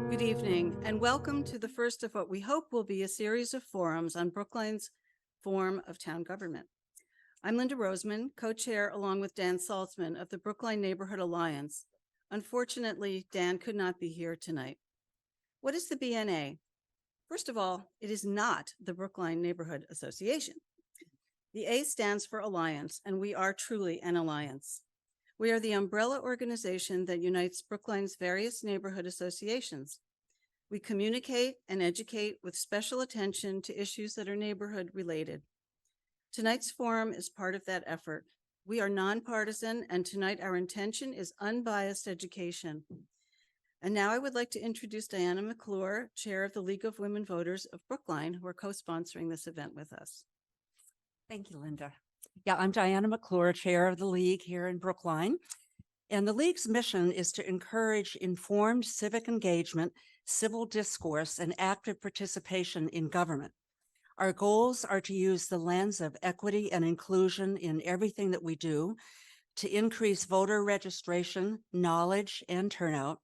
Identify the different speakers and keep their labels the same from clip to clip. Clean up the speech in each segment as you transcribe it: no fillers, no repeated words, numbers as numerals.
Speaker 1: Good evening, and welcome to the first of what we hope will be a series of forums on Brookline's form of town government. I'm Linda Roseman, co-chair along with Dan Saltzman of the Brookline Neighborhood Alliance. Unfortunately, Dan could not be here tonight. What is the BNA? First of all, it is not the Brookline Neighborhood Association. The A stands for Alliance, and we are truly an alliance. We are the umbrella organization that unites Brookline's various neighborhood associations. We communicate and educate with special attention to issues that are neighborhood related. Tonight's forum is part of that effort. We are nonpartisan, and tonight our intention is unbiased education. And now I would like to introduce Diana McClure, Chair of the League of Women Voters of Brookline, who are co-sponsoring this event with us.
Speaker 2: Thank you, Linda. Yeah, I'm Diana McClure, Chair of the League here in Brookline. And the League's mission is to encourage informed civic engagement, civil discourse, and active participation in government. Our goals are to use the lens of equity and inclusion in everything that we do, to increase voter registration, knowledge, and turnout,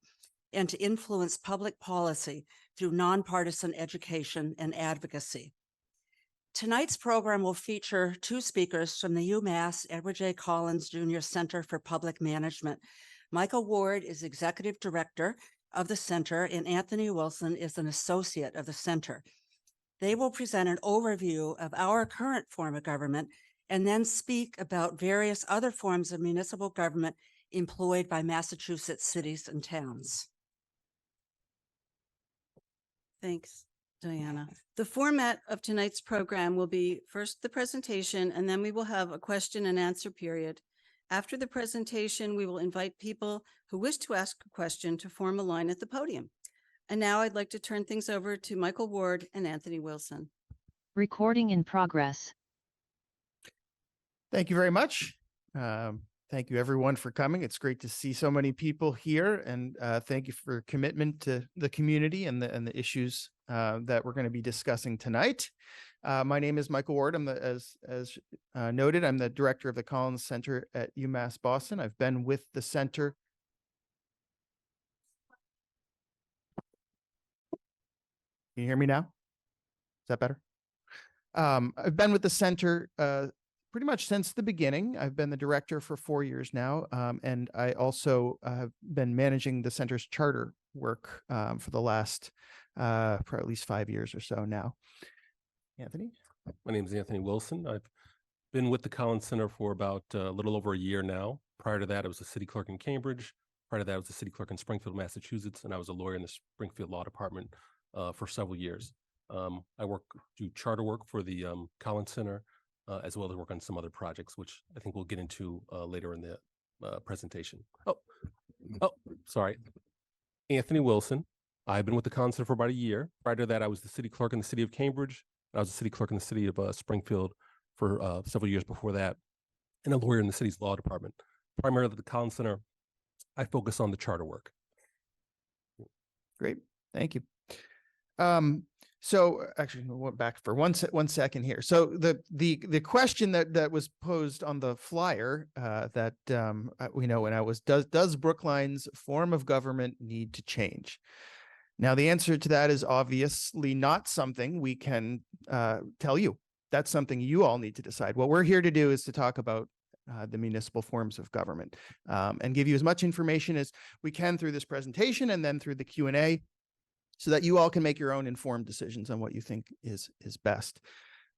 Speaker 2: and to influence public policy through nonpartisan education and advocacy. Tonight's program will feature two speakers from the UMass Edward J. Collins Jr. Center for Public Management. Michael Ward is Executive Director of the Center, and Anthony Wilson is an Associate of the Center. They will present an overview of our current form of government and then speak about various other forms of municipal government employed by Massachusetts cities and towns.
Speaker 1: Thanks, Diana. The format of tonight's program will be first the presentation, and then we will have a question and answer period. After the presentation, we will invite people who wish to ask a question to form a line at the podium. And now I'd like to turn things over to Michael Ward and Anthony Wilson.
Speaker 3: Recording in progress.
Speaker 4: Thank you very much. Thank you everyone for coming. It's great to see so many people here, and thank you for your commitment to the community and the issues that we're going to be discussing tonight. My name is Michael Ward. I'm as noted, I'm the director of the Collins Center at UMass Boston. I've been with the center. Can you hear me now? Is that better? I've been with the center pretty much since the beginning. I've been the director for 4 years now, and I also have been managing the center's charter work for the last for at least 5 years or so now. Anthony?
Speaker 5: My name is Anthony Wilson. I've been with the Collins Center for about a little over a year now. Prior to that, I was a city clerk in Cambridge. Prior to that, I was a city clerk in Springfield, Massachusetts, and I was a lawyer in the Springfield Law Department for several years. I do charter work for the Collins Center, as well as work on some other projects, which I think we'll get into later in the presentation. Sorry. Anthony Wilson. I've been with the Collins Center for about a year. Prior to that, I was the city clerk in the city of Cambridge. I was the city clerk in the city of Springfield for several years before that, and a lawyer in the city's law department. Primarily at the Collins Center, I focus on the charter work.
Speaker 4: Great, thank you. So actually, we went back for one second here. So the question that was posed on the flyer that we know when I was, does Brookline's form of government need to change? Now, the answer to that is obviously not something we can tell you. That's something you all need to decide. What we're here to do is to talk about the municipal forms of government and give you as much information as we can through this presentation and then through the Q&A, so that you all can make your own informed decisions on what you think is best.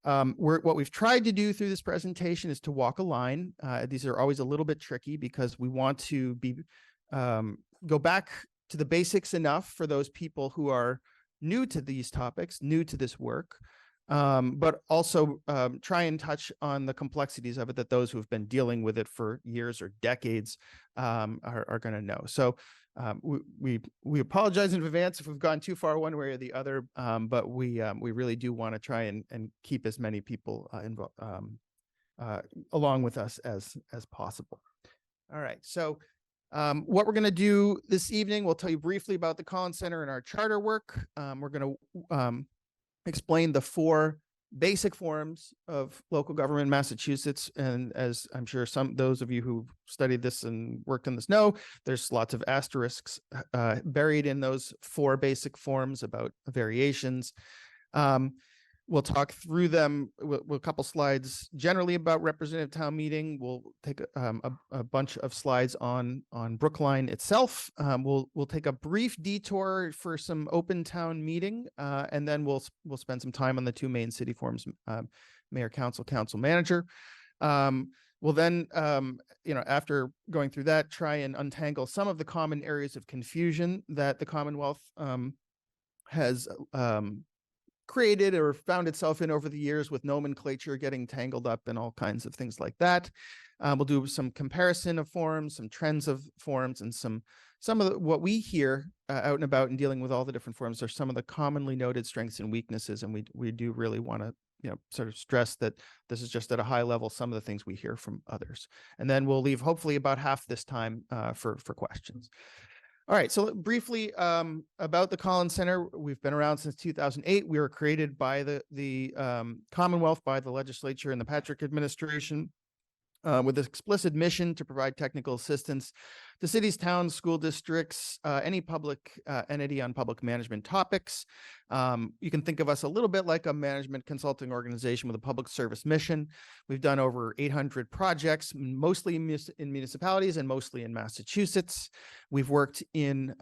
Speaker 4: What we've tried to do through this presentation is to walk a line. These are always a little bit tricky because we want to go back to the basics enough for those people who are new to these topics, new to this work, but also try and touch on the complexities of it that those who have been dealing with it for years or decades are going to know. So we apologize in advance if we've gone too far one way or the other, but we really do want to try and keep as many people along with us as possible. All right, so what we're going to do this evening, we'll tell you briefly about the Collins Center and our charter work. We're going to explain the 4 basic forms of local government in Massachusetts. And as I'm sure those of you who studied this and worked on this know, there's lots of asterisks buried in those 4 basic forms about variations. We'll talk through them. We'll a couple slides generally about representative town meeting. We'll take a bunch of slides on Brookline itself. We'll take a brief detour for some open town meeting, and then we'll spend some time on the 2 main city forms, mayor, council, council manager. We'll then, after going through that, try and untangle some of the common areas of confusion that the Commonwealth has created or found itself in over the years, with nomenclature getting tangled up and all kinds of things like that. We'll do some comparison of forms, some trends of forms, and some of what we hear out and about in dealing with all the different forms are some of the commonly noted strengths and weaknesses. And we do really want to sort of stress that this is just at a high level, some of the things we hear from others. And then we'll leave hopefully about half this time for questions. All right, so briefly about the Collins Center. We've been around since 2008. We were created by the Commonwealth, by the legislature and the Patrick administration, with this explicit mission to provide technical assistance to cities, towns, school districts, any public entity on public management topics. You can think of us a little bit like a management consulting organization with a public service mission. We've done over 800 projects, mostly in municipalities and mostly in Massachusetts. We've worked in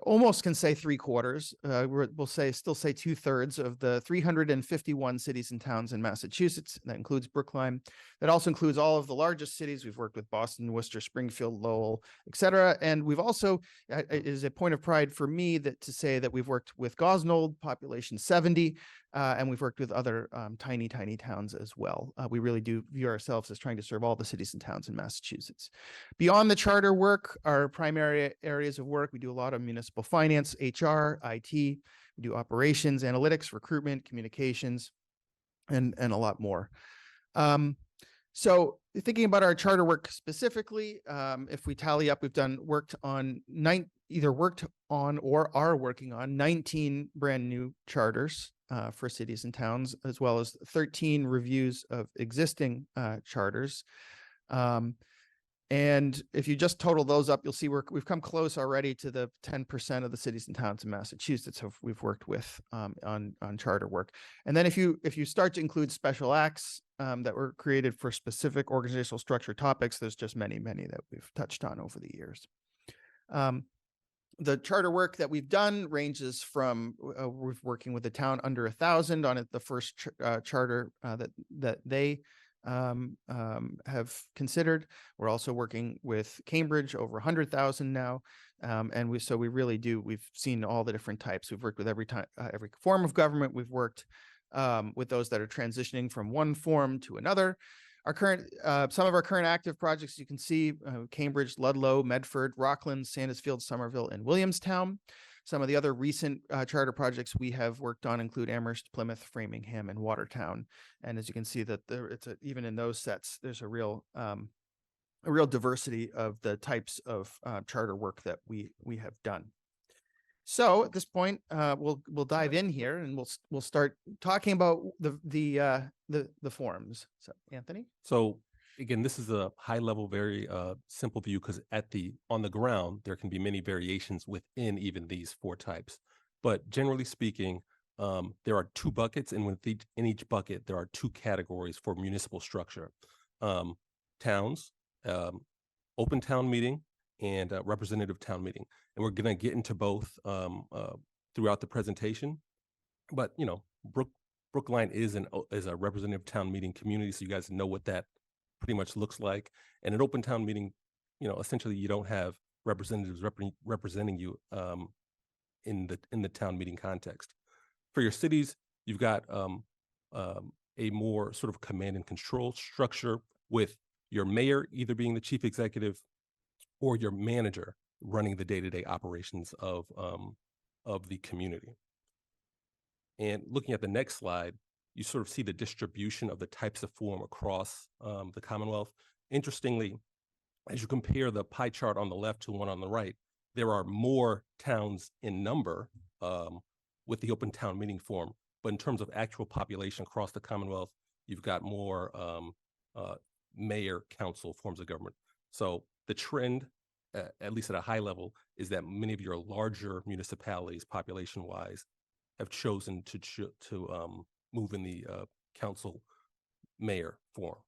Speaker 4: almost can say 3/4. We'll still say 2/3 of the 351 cities and towns in Massachusetts. That includes Brookline. That also includes all of the largest cities. We've worked with Boston, Worcester, Springfield, Lowell, etc. And we've also, it is a point of pride for me to say that we've worked with Gosnold, population 70, and we've worked with other tiny towns as well. We really do view ourselves as trying to serve all the cities and towns in Massachusetts. Beyond the charter work, our primary areas of work, we do a lot of municipal finance, HR, IT, we do operations, analytics, recruitment, communications, and a lot more. So thinking about our charter work specifically, if we tally up, we've worked on or are working on 19 brand new charters for cities and towns, as well as 13 reviews of existing charters. And if you just total those up, you'll see we've come close already to the 10% of the cities and towns in Massachusetts we've worked with on charter work. And then if you start to include special acts that were created for specific organizational structure topics, there's just many that we've touched on over the years. The charter work that we've done ranges from we're working with a town under 1,000 on the first charter that they have considered. We're also working with Cambridge, over 100,000 now, and we've seen all the different types. We've worked with every form of government. We've worked with those that are transitioning from one form to another. Some of our current active projects, you can see Cambridge, Ludlow, Medford, Rockland, Sandusfield, Somerville, and Williamstown. Some of the other recent charter projects we have worked on include Amherst, Plymouth, Framingham, and Watertown. And as you can see, that even in those sets, there's a real diversity of the types of charter work that we have done. So at this point, we'll dive in here, and we'll start talking about the forms. So Anthony.
Speaker 5: So again, this is a high level, very simple view, because on the ground, there can be many variations within even these 4 types. But generally speaking, there are 2 buckets, and in each bucket, there are 2 categories for municipal structure. Towns, open town meeting, and representative town meeting. And we're going to get into both throughout the presentation. But, Brookline is a representative town meeting community, so you guys know what that pretty much looks like. And an open town meeting, essentially you don't have representatives representing you in the town meeting context. For your cities, you've got a more sort of command and control structure, with your mayor either being the chief executive or your manager running the day-to-day operations of the community. And looking at the next slide, you sort of see the distribution of the types of form across the Commonwealth. Interestingly, as you compare the pie chart on the left to one on the right, there are more towns in number with the open town meeting form But in terms of actual population across the Commonwealth, you've got more mayor, council forms of government. So the trend, at least at a high level, is that many of your larger municipalities, population-wise, have chosen to move in the council mayor form.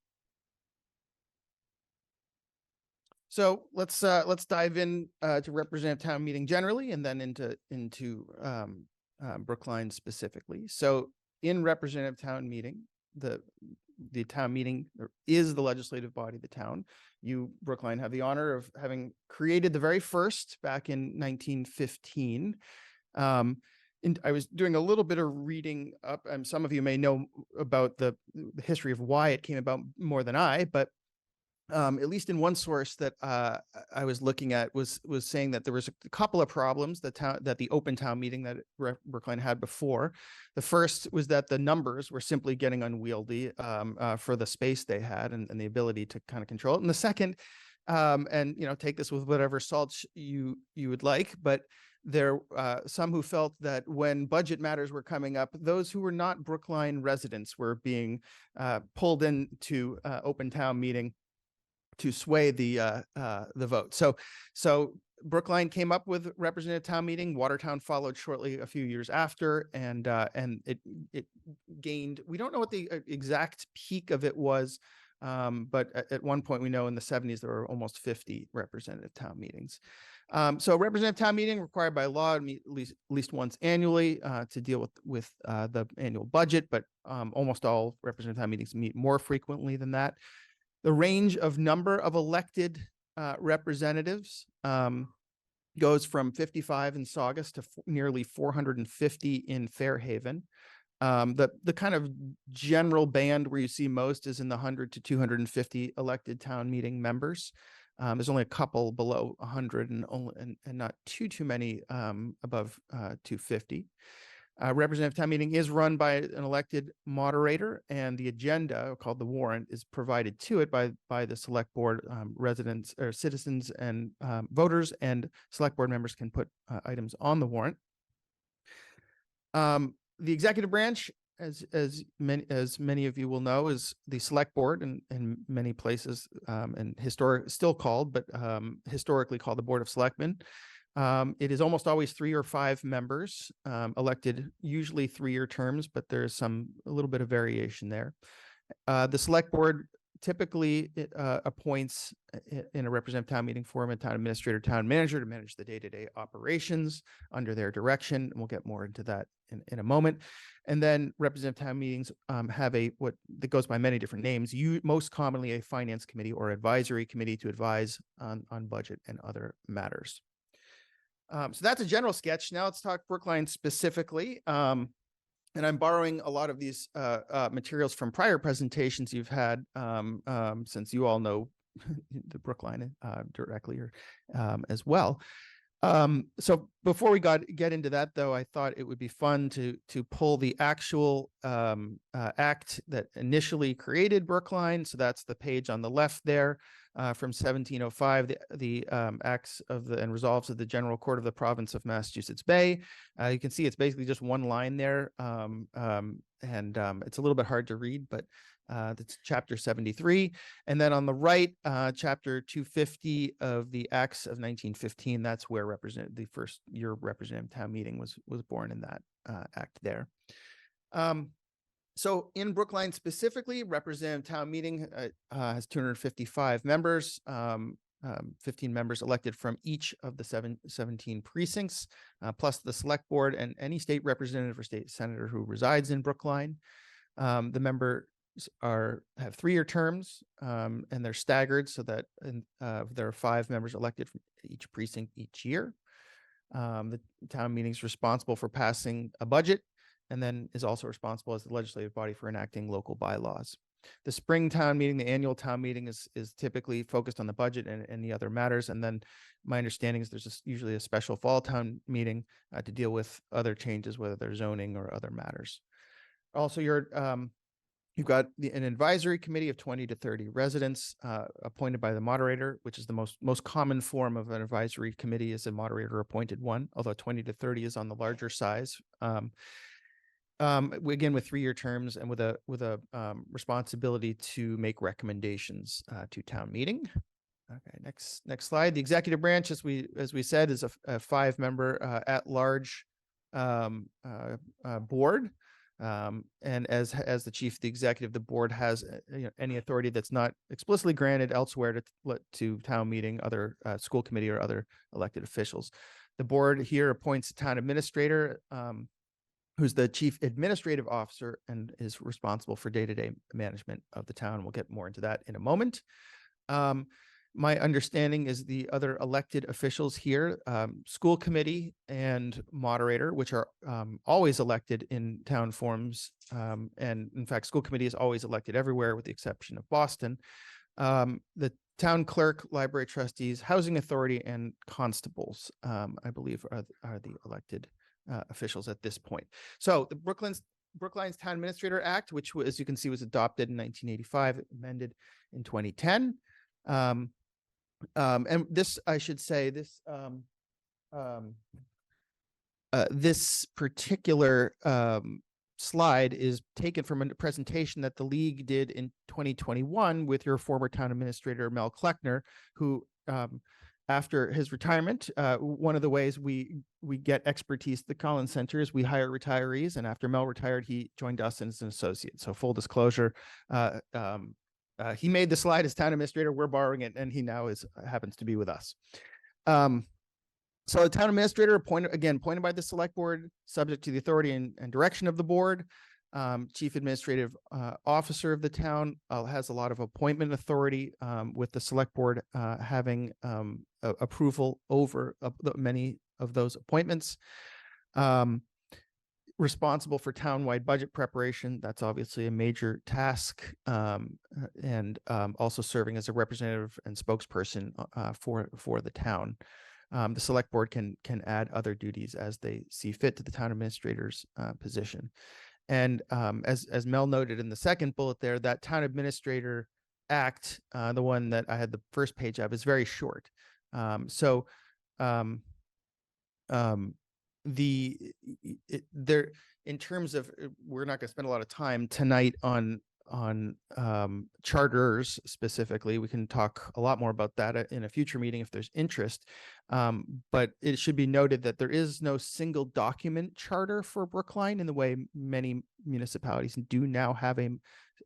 Speaker 4: So let's dive in to representative town meeting generally, and then into Brookline specifically. So in representative town meeting, the town meeting is the legislative body of the town. You, Brookline, have the honor of having created the very first back in 1915. And I was doing a little bit of reading up, and some of you may know about the history of why it came about more than I, but at least in one source that I was looking at was saying that there was a couple of problems that the open town meeting that Brookline had before. The first was that the numbers were simply getting unwieldy for the space they had and the ability to kind of control it. And the second, and take this with whatever salt you would like, but there some who felt that when budget matters were coming up, those who were not Brookline residents were being pulled into open town meeting to sway the vote. So Brookline came up with representative town meeting. Watertown followed shortly a few years after, and it gained. We don't know what the exact peak of it was, but at one point we know in the 70s there were almost 50 representative town meetings. So representative town meeting required by law to meet at least once annually to deal with the annual budget, but almost all representative town meetings meet more frequently than that. The range of number of elected representatives goes from 55 in Saugus to nearly 450 in Fairhaven. The kind of general band where you see most is in the 100 to 250 elected town meeting members. There's only a couple below 100 and not too many above 250. Representative town meeting is run by an elected moderator, and the agenda, called the warrant, is provided to it by the select board. Residents or citizens and voters and select board members can put items on the warrant. The executive branch, as many of you will know, is the select board in many places, and still called, but historically called the Board of Selectmen. It is almost always 3 or 5 members elected, usually 3-year terms, but there's a little bit of variation there. The select board typically appoints in a representative town meeting form a town administrator, town manager to manage the day-to-day operations under their direction. And we'll get more into that in a moment. And then representative town meetings have what that goes by many different names. Most commonly a finance committee or advisory committee to advise on budget and other matters. So that's a general sketch. Now let's talk Brookline specifically. And I'm borrowing a lot of these materials from prior presentations you've had, since you all know the Brookline directly or as well. So before we get into that, though, I thought it would be fun to pull the actual act that initially created Brookline. So that's the page on the left there. From 1705, the acts of and resolves of the General Court of the Province of Massachusetts Bay. You can see it's basically just one line there, and it's a little bit hard to read, but that's chapter 73. And then on the right, chapter 250 of the Acts of 1915. That's where the first year representative town meeting was born in that act there. So in Brookline specifically, representative town meeting has 255 members, 15 members elected from each of the 17 precincts, plus the select board and any state representative or state senator who resides in Brookline. The members have 3-year terms, and they're staggered so that there are 5 members elected from each precinct each year. The town meeting is responsible for passing a budget, and then is also responsible as the legislative body for enacting local bylaws. The spring town meeting, the annual town meeting, is typically focused on the budget and the other matters. And then my understanding is there's usually a special fall town meeting to deal with other changes, whether they're zoning or other matters. Also, you've got an advisory committee of 20 to 30 residents appointed by the moderator, which is the most common form of an advisory committee, is a moderator appointed one, although 20 to 30 is on the larger size. Again, with 3-year terms and with a responsibility to make recommendations to town meeting. Okay, next slide. The executive branch, as we said, is a 5-member at-large board. And as the chief of the executive, the board has any authority that's not explicitly granted elsewhere to town meeting, other school committee, or other elected officials. The board here appoints a town administrator, who's the chief administrative officer and is responsible for day-to-day management of the town. We'll get more into that in a moment. My understanding is the other elected officials here, school committee and moderator, which are always elected in town forms. And in fact, school committee is always elected everywhere with the exception of Boston. The town clerk, library trustees, housing authority, and constables, I believe, are the elected officials at this point. So the Brookline's Town Administrator Act, which, as you can see, was adopted in 1985, amended in 2010. And this, I should say, this particular slide is taken from a presentation that the League did in 2021 with your former town administrator, Mel Kleckner, who, after his retirement, one of the ways we get expertise at the Collins Center is we hire retirees. And after Mel retired, he joined us as an associate. So full disclosure, he made the slide as town administrator. We're borrowing it, and he now happens to be with us. So the town administrator appointed by the select board, subject to the authority and direction of the board. Chief administrative officer of the town has a lot of appointment authority, with the select board having approval over many of those appointments. Responsible for townwide budget preparation. That's obviously a major task, and also serving as a representative and spokesperson for the town. The select board can add other duties as they see fit to the town administrator's position. And as Mel noted in the second bullet there, that town administrator act, the one that I had the first page of, is very short. There, in terms of, we're not going to spend a lot of time tonight on charters specifically. We can talk a lot more about that in a future meeting if there's interest. But it should be noted that there is no single document charter for Brookline in the way many municipalities do now have a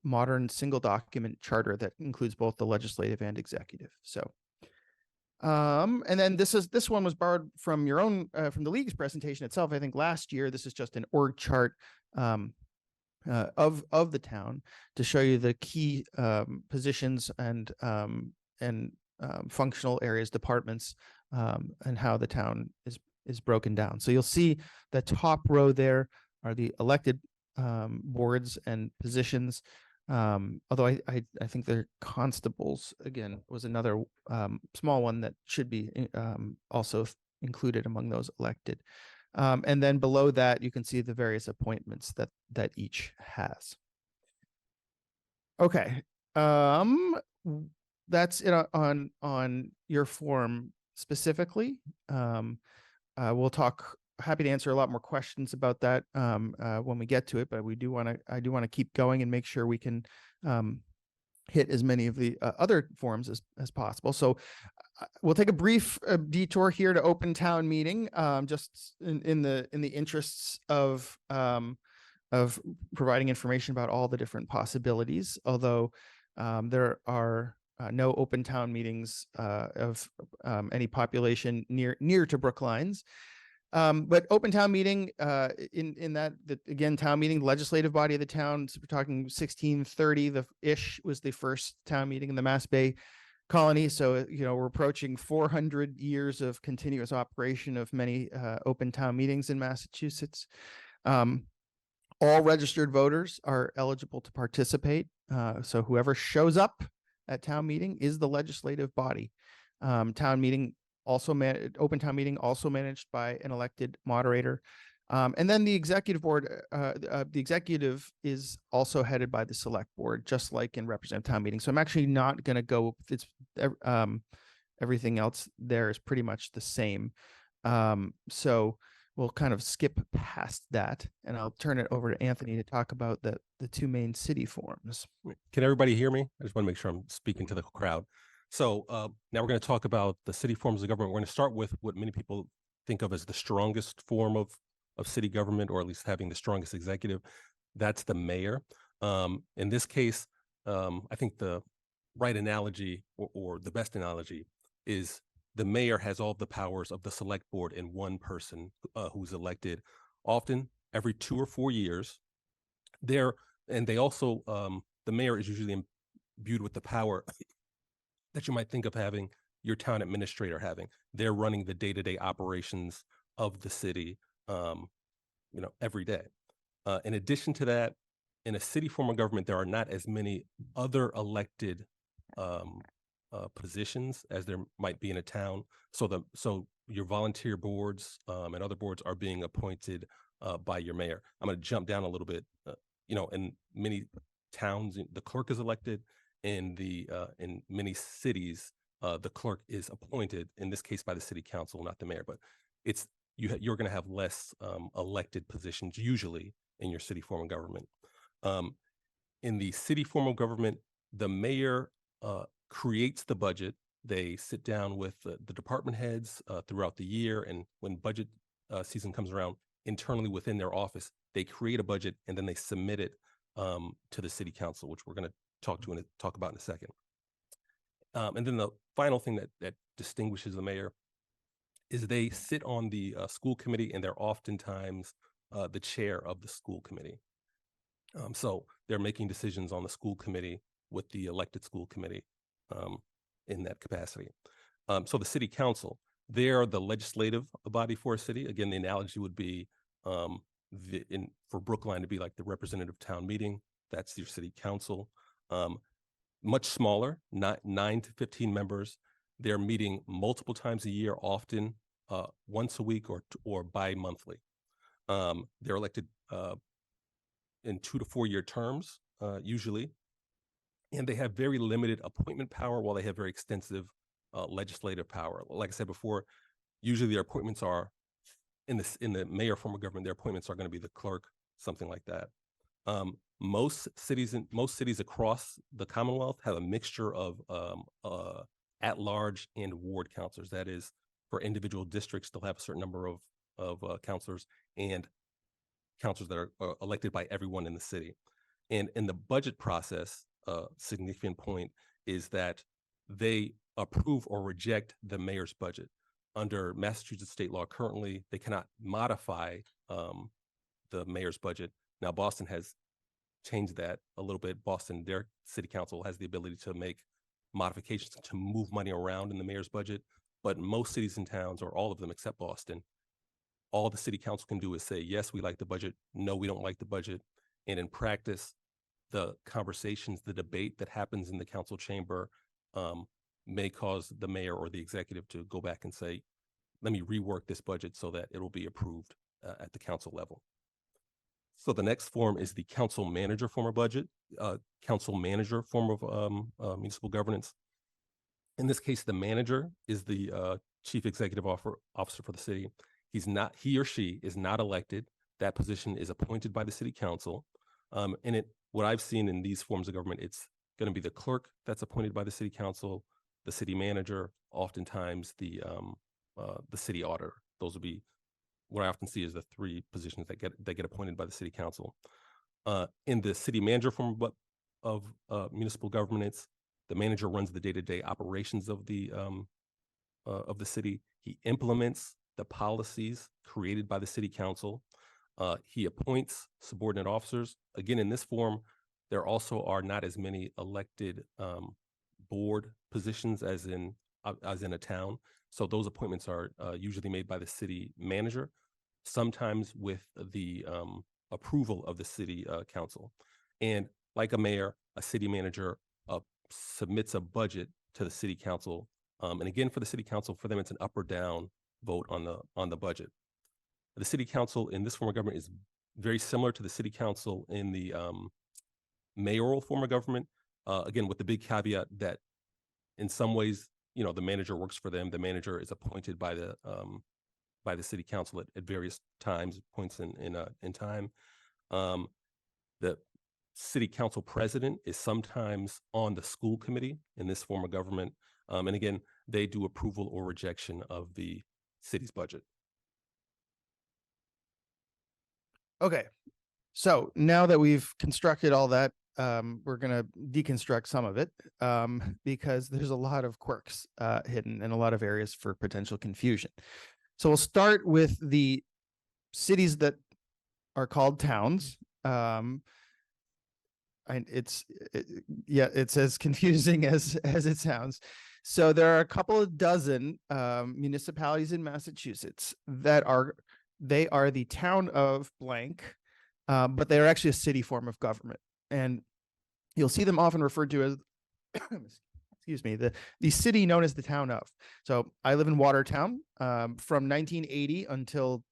Speaker 4: modern single document charter that includes both the legislative and executive. So and then this one was borrowed from your own from the League's presentation itself, I think last year. This is just an org chart of the town to show you the key positions and functional areas, departments, and how the town is broken down. So you'll see the top row there are the elected boards and positions. Although I think the constables, again, was another small one that should be also included among those elected. And then below that, you can see the various appointments that each has. Okay, that's it on your form specifically. We'll talk. Happy to answer a lot more questions about that when we get to it, but I do want to keep going and make sure we can hit as many of the other forums as possible. So we'll take a brief detour here to open town meeting, just in the interests of providing information about all the different possibilities. Although there are no open town meetings of any population near to Brookline's. But open town meeting, in that again, town meeting, legislative body of the town, so we're talking 1630-ish was the first town meeting in the Mass Bay colony. So, we're approaching 400 years of continuous operation of many open town meetings in Massachusetts. All registered voters are eligible to participate. So whoever shows up at town meeting is the legislative body. Town meeting open town meeting also managed by an elected moderator. And then the executive board, the executive is also headed by the select board, just like in representative town meeting. So I'm actually not going to go, everything else there is pretty much the same. So we'll kind of skip past that, and I'll turn it over to Anthony to talk about the two main city forms.
Speaker 5: Can everybody hear me? I just want to make sure I'm speaking to the crowd. So now we're going to talk about the city forms of government. We're going to start with what many people think of as the strongest form of city government, or at least having the strongest executive. That's the mayor. In this case, I think the right analogy or the best analogy is the mayor has all the powers of the select board in one person who's elected often every 2 or 4 years. They also, the mayor is usually imbued with the power that you might think of having your town administrator having. They're running the day-to-day operations of the city, every day. In addition to that, in a city form of government, there are not as many other elected positions as there might be in a town. So your volunteer boards and other boards are being appointed by your mayor. I'm going to jump down a little bit. In many towns, the clerk is elected. In many cities, the clerk is appointed, in this case by the city council, not the mayor. But you're going to have less elected positions usually in your city form of government. In the city form of government, the mayor creates the budget. They sit down with the department heads throughout the year, and when budget season comes around, internally within their office, they create a budget and then they submit it to the city council, which we're going to talk about in a second. And then the final thing that distinguishes the mayor is they sit on the school committee, and they're oftentimes the chair of the school committee. So they're making decisions on the school committee with the elected school committee in that capacity. So the city council, they're the legislative body for a city. Again, the analogy would be for Brookline to be like the representative town meeting. That's your city council. Much smaller, not 9 to 15 members. They're meeting multiple times a year, often once a week or bi-monthly. They're elected in 2 to 4 year terms, usually. And they have very limited appointment power while they have very extensive legislative power. Like I said before, usually their appointments are in the mayor form of government, their appointments are going to be the clerk, something like that. Most cities across the Commonwealth have a mixture of at-large and ward councilors. That is, for individual districts, they'll have a certain number of councilors and councilors that are elected by everyone in the city. And in the budget process, a significant point is that they approve or reject the mayor's budget. Under Massachusetts state law currently, they cannot modify the mayor's budget. Now, Boston has changed that a little bit. Boston, their city council has the ability to make modifications to move money around in the mayor's budget. But most cities and towns, or all of them except Boston, all the city council can do is say, yes, we like the budget. No, we don't like the budget. And in practice, the conversations, the debate that happens in the council chamber may cause the mayor or the executive to go back and say, let me rework this budget so that it will be approved at the council level. So the next form is the council manager form of budget, council manager form of municipal governance. In this case, the manager is the chief executive officer for the city. He or she is not elected. That position is appointed by the city council. What I've seen in these forms of government, it's going to be the clerk that's appointed by the city council, the city manager, oftentimes the city auditor. Those would be what I often see as the 3 positions that get appointed by the city council. In the city manager form of municipal governance, the manager runs the day-to-day operations of the city. He implements the policies created by the city council. He appoints subordinate officers. Again, in this form, there also are not as many elected board positions as in a town. So those appointments are usually made by the city manager, sometimes with the approval of the city council. And like a mayor, a city manager submits a budget to the city council. And again, for the city council, for them, it's an up or down vote on the budget. The city council in this form of government is very similar to the city council in the mayoral form of government. Again, with the big caveat that in some ways, the manager works for them. The manager is appointed by the by the city council at various times, points in time. The city council president is sometimes on the school committee in this form of government. And again, they do approval or rejection of the city's budget.
Speaker 4: Okay, so now that we've constructed all that, we're going to deconstruct some of it because there's a lot of quirks hidden and a lot of areas for potential confusion. So we'll start with the cities that are called towns. And it's as confusing as it sounds. So there are a couple of dozen municipalities in Massachusetts that are the town of blank, but they are actually a city form of government, and you'll see them often referred to as excuse me, the city known as the town of. So I live in Watertown. From 1980 until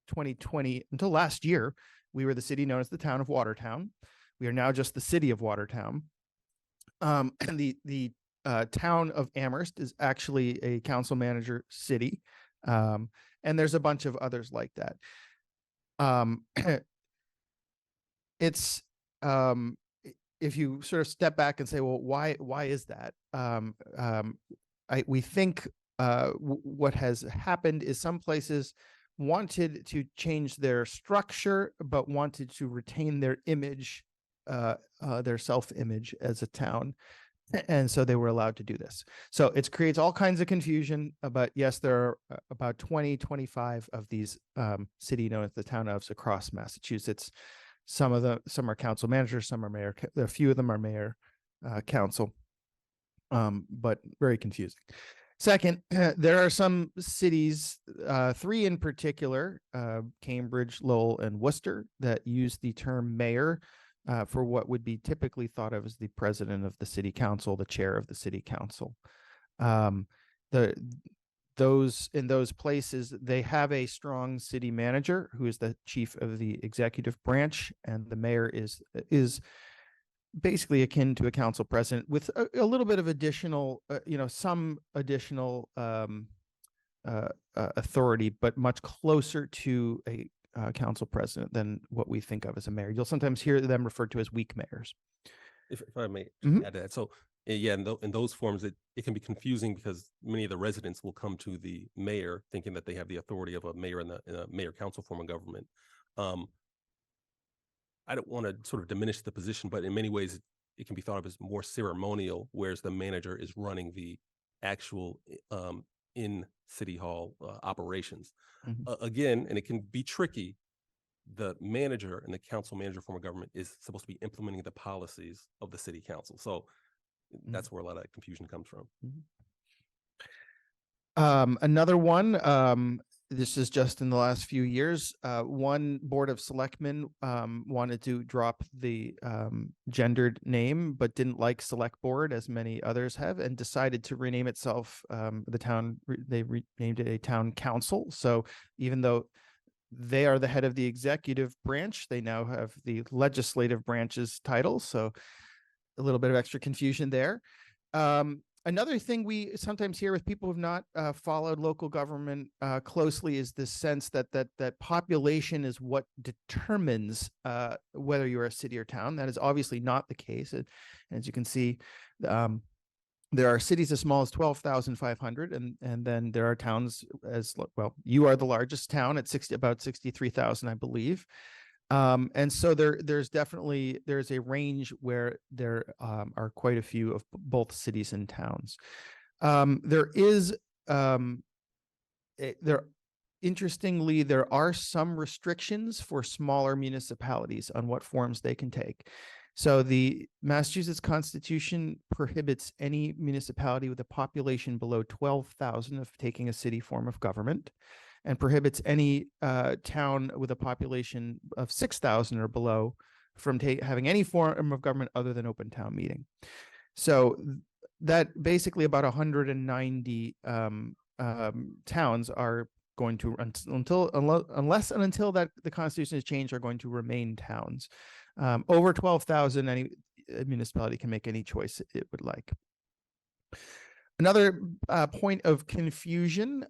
Speaker 4: 2020, until last year, we were the city known as the town of Watertown. We are now just the city of Watertown. And the town of Amherst is actually a council manager city. And there's a bunch of others like that. It's if you sort of step back and say, well, why is that? We think what has happened is some places wanted to change their structure, but wanted to retain their image, their self-image as a town. And so they were allowed to do this. So it creates all kinds of confusion, but yes, there are about 25 of these city known as the town ofs across Massachusetts. Some are council managers, some are mayor, a few of them are mayor, council, but very confusing. Second, there are some cities, 3 in particular, Cambridge, Lowell, and Worcester, that use the term mayor for what would be typically thought of as the president of the city council, the chair of the city council. In those places, they have a strong city manager who is the chief of the executive branch, and the mayor is basically akin to a council president with a little bit of additional, some additional authority, but much closer to a council president than what we think of as a mayor. You'll sometimes hear them referred to as weak mayors.
Speaker 5: If I may
Speaker 4: Mhm.
Speaker 5: add to that. So yeah, in those forms, it can be confusing because many of the residents will come to the mayor thinking that they have the authority of a mayor in a mayor council form of government. I don't want to sort of diminish the position, but in many ways, it can be thought of as more ceremonial, whereas the manager is running the actual in City Hall operations.
Speaker 4: Mhm.
Speaker 5: Again, and it can be tricky, the manager and the council manager form of government is supposed to be implementing the policies of the city council. So that's where a lot of confusion comes from.
Speaker 4: Another one, this is just in the last few years, one board of selectmen wanted to drop the gendered name, but didn't like select board as many others have, and decided to rename itself. The town, they renamed it a town council. So even though they are the head of the executive branch, they now have the legislative branch's title. So a little bit of extra confusion there. Another thing we sometimes hear with people who have not followed local government closely is this sense that population is what determines whether you're a city or town. That is obviously not the case. As you can see, there are cities as small as 12,500, and then there are towns as well. You are the largest town at about 63,000, I believe. And so there's a range where there are quite a few of both cities and towns. Interestingly, there are some restrictions for smaller municipalities on what forms they can take. So the Massachusetts Constitution prohibits any municipality with a population below 12,000 of taking a city form of government, and prohibits any town with a population of 6,000 or below from having any form of government other than open town meeting. So that basically about 190 towns are going to, unless and until that the Constitution is changed, are going to remain towns. Over 12,000, any municipality can make any choice it would like. Another point of confusion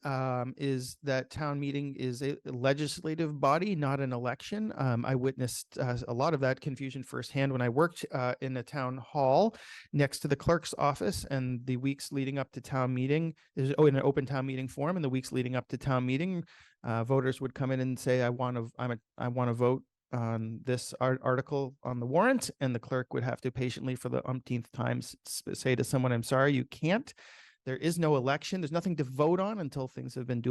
Speaker 4: is that town meeting is a legislative body, not an election. I witnessed a lot of that confusion firsthand when I worked in a town hall next to the clerk's office, and the weeks leading up to town meeting, in an open town meeting forum, and the weeks leading up to town meeting, voters would come in and say, I want to vote on this article on the warrant, and the clerk would have to patiently for the umpteenth times say to someone, I'm sorry, you can't. There is no election. There's nothing to vote on until things have been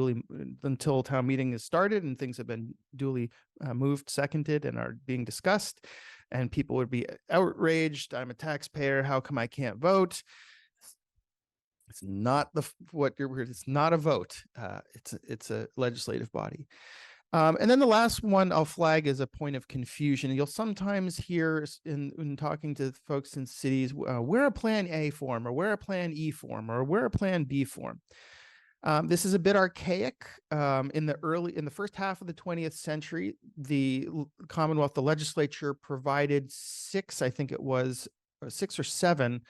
Speaker 4: until town meeting is started and things have been duly moved, seconded, and are being discussed. And people would be outraged. I'm a taxpayer. How come I can't vote? It's not it's not a vote. It's a legislative body. And then the last one I'll flag is a point of confusion. You'll sometimes hear in talking to folks in cities, we're a Plan A form, or we're a Plan E form, or we're a Plan B form. This is a bit archaic. In the first half of the 20th century, the Commonwealth, the legislature provided six or seven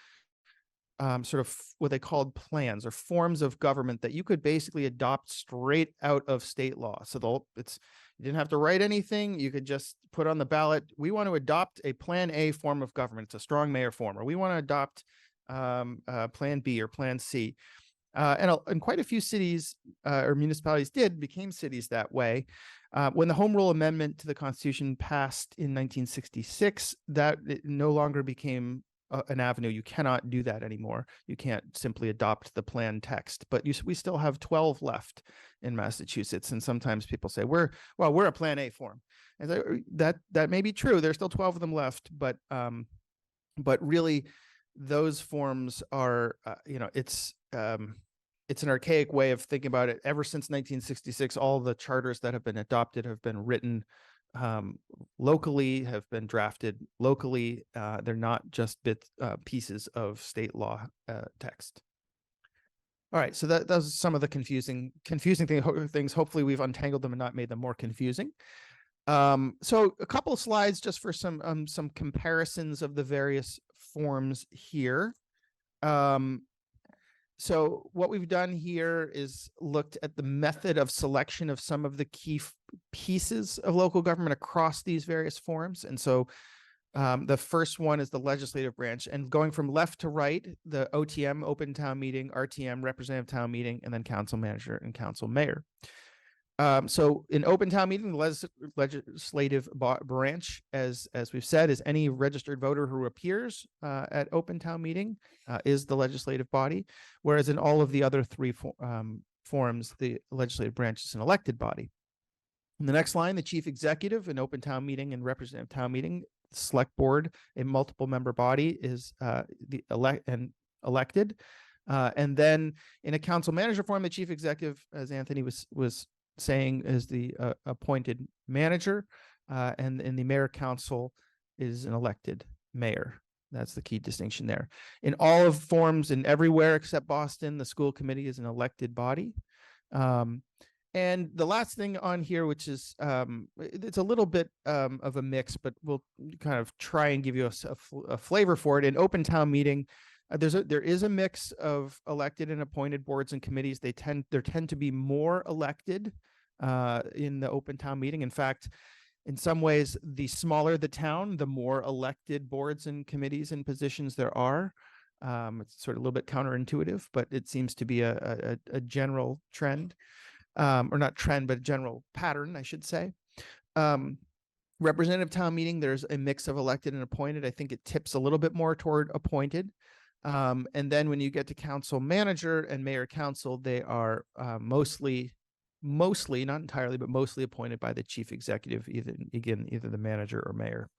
Speaker 4: sort of what they called plans or forms of government that you could basically adopt straight out of state law. So you didn't have to write anything. You could just put on the ballot, we want to adopt a Plan A form of government. It's a strong mayor form, or we want to adopt Plan B or Plan C. And quite a few cities or municipalities became cities that way. When the Home Rule Amendment to the Constitution passed in 1966, that it no longer became an avenue. You cannot do that anymore. You can't simply adopt the plan text, but we still have 12 left in Massachusetts. And sometimes people say, we're a Plan A form. And that may be true. There's still 12 of them left, but really those forms are, it's an archaic way of thinking about it. Ever since 1966, all the charters that have been adopted have been written locally, have been drafted locally. They're not just pieces of state law text. All right, so those are some of the confusing things. Hopefully we've untangled them and not made them more confusing. So a couple of slides just for some comparisons of the various forms here. So what we've done here is looked at the method of selection of some of the key pieces of local government across these various forms. And so the first one is the legislative branch, and going from left to right, the OTM, open town meeting, RTM, representative town meeting, and then council manager and council mayor. So in open town meeting, the legislative branch, as we've said, is any registered voter who appears at open town meeting is the legislative body, whereas in all of the other three forms, the legislative branch is an elected body. In the next line, the chief executive in open town meeting and representative town meeting, select board, a multiple member body, is elected. And then in a council manager form, the chief executive, as Anthony was saying, is the appointed manager, and in the mayor council is an elected mayor. That's the key distinction there. In all of forms and everywhere except Boston, the school committee is an elected body. And the last thing on here, which is it's a little bit of a mix, but we'll kind of try and give you a flavor for it. In open town meeting, there is a mix of elected and appointed boards and committees. There tend to be more elected in the open town meeting. In fact, in some ways, the smaller the town, the more elected boards and committees and positions there are. It's sort of a little bit counterintuitive, but it seems to be a general trend, or not trend, but a general pattern, I should say. Representative town meeting, there's a mix of elected and appointed. I think it tips a little bit more toward appointed. And then when you get to council manager and mayor council, they are mostly, not entirely, but mostly appointed by the chief executive, either the manager or mayor.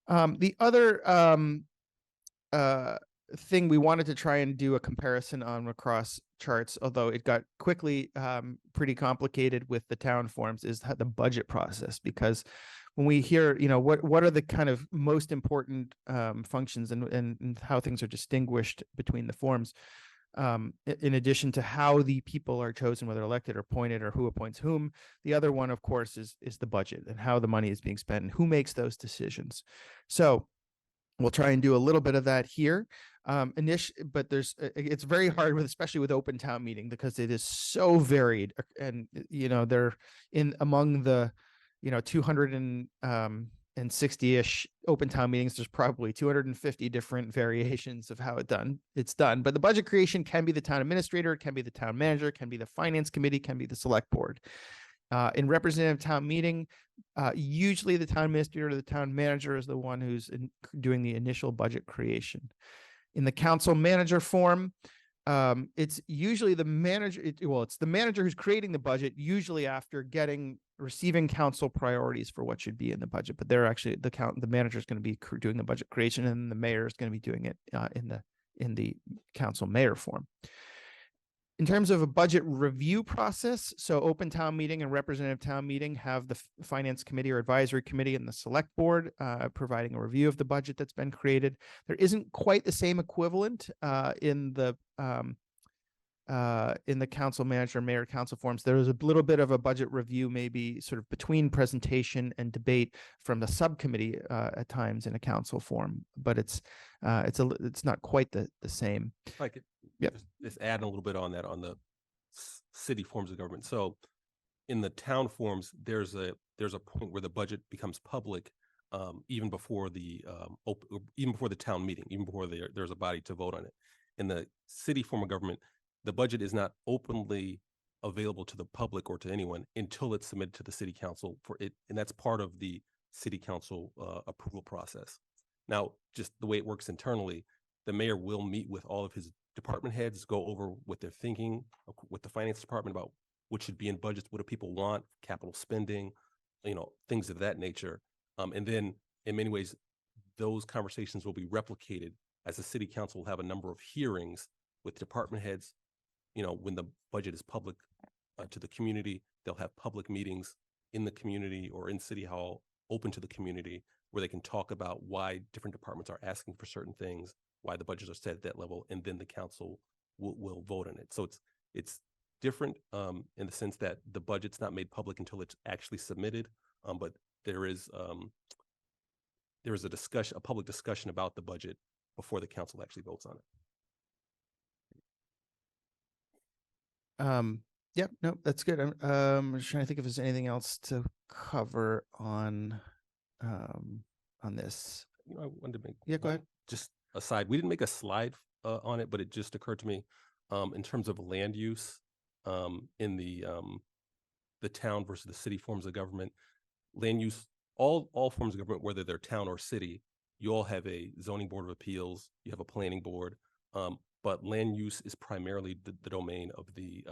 Speaker 4: The other thing we wanted to try and do a comparison on across charts, although it got quickly pretty complicated with the town forms, is the budget process. Because when we hear, what are the kind of most important functions and how things are distinguished between the forms, in addition to how the people are chosen, whether elected or appointed, or who appoints whom, the other one, of course, is the budget and how the money is being spent and who makes those decisions. So We'll try and do a little bit of that here. But it's very hard with, especially with open town meeting, because it is so varied, and they're among the 260-ish open town meetings. There's probably 250 different variations of how it's done. But the budget creation can be the town administrator, it can be the town manager, it can be the finance committee, can be the select board. In representative town meeting, usually the town administrator or the town manager is the one who's doing the initial budget creation. In the council manager form, it's usually the manager. It's the manager who's creating the budget, usually after receiving council priorities for what should be in the budget. But they're actually the manager is going to be doing the budget creation, and the mayor is going to be doing it in the council mayor form. In terms of a budget review process, so open town meeting and representative town meeting have the finance committee or advisory committee and the select board providing a review of the budget that's been created. There isn't quite the same equivalent in the council manager, mayor, council forms. There is a little bit of a budget review, maybe sort of between presentation and debate from the subcommittee at times in a council form, but it's not quite the same.
Speaker 5: Like it.
Speaker 4: Yep.
Speaker 5: Just add a little bit on that on the city forms of government. So in the town forms, there's a point where the budget becomes public, even before the town meeting, even before there's a body to vote on it. In the city form of government, the budget is not openly available to the public or to anyone until it's submitted to the city council for it, and that's part of the city council approval process. Now, just the way it works internally, the mayor will meet with all of his department heads, go over what they're thinking with the finance department about what should be in budgets, what do people want, capital spending, things of that nature. And then in many ways, those conversations will be replicated as the city council will have a number of hearings with department heads. When the budget is public to the community, they'll have public meetings in the community or in City Hall open to the community where they can talk about why different departments are asking for certain things, why the budgets are set at that level, and then the council will vote on it. So it's different in the sense that the budget's not made public until it's actually submitted, but there is a public discussion about the budget before the council actually votes on it.
Speaker 4: Yeah, no, that's good. I'm just trying to think if there's anything else to cover on this.
Speaker 5: I wanted to make
Speaker 4: go ahead.
Speaker 5: Just aside, we didn't make a slide on it, but it just occurred to me in terms of land use in the town versus the city forms of government. Land use, all forms of government, whether they're town or city, you all have a zoning board of appeals, you have a planning board, but land use is primarily the domain of the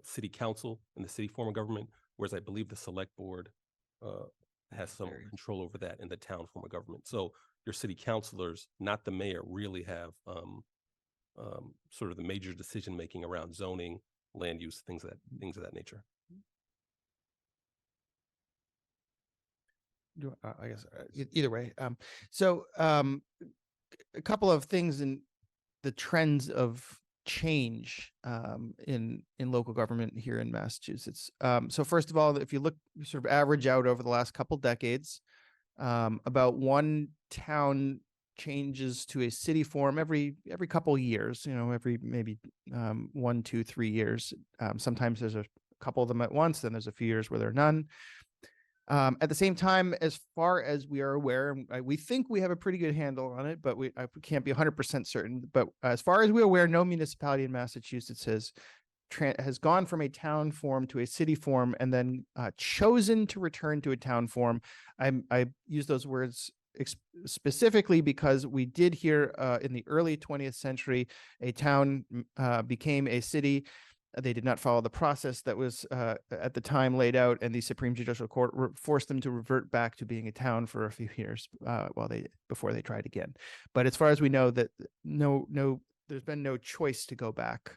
Speaker 5: city council and the city form of government, whereas I believe the select board has some control over that in the town form of government. So your city councilors, not the mayor, really have sort of the major decision making around zoning, land use, things of that nature.
Speaker 4: I guess either way. So a couple of things in the trends of change in local government here in Massachusetts. So first of all, if you sort of average out over the last couple decades, about one town changes to a city form every couple years, every maybe 1, 2, 3 years. Sometimes there's a couple of them at once, then there's a few years where there are none. At the same time, as far as we are aware, we think we have a pretty good handle on it, but we can't be 100% certain. But as far as we're aware, no municipality in Massachusetts has gone from a town form to a city form and then chosen to return to a town form. I use those words specifically because we did hear in the early 20th century, a town became a city. They did not follow the process that was at the time laid out, and the Supreme Judicial Court forced them to revert back to being a town for a few years before they tried again. But as far as we know, that there's been no choice to go back.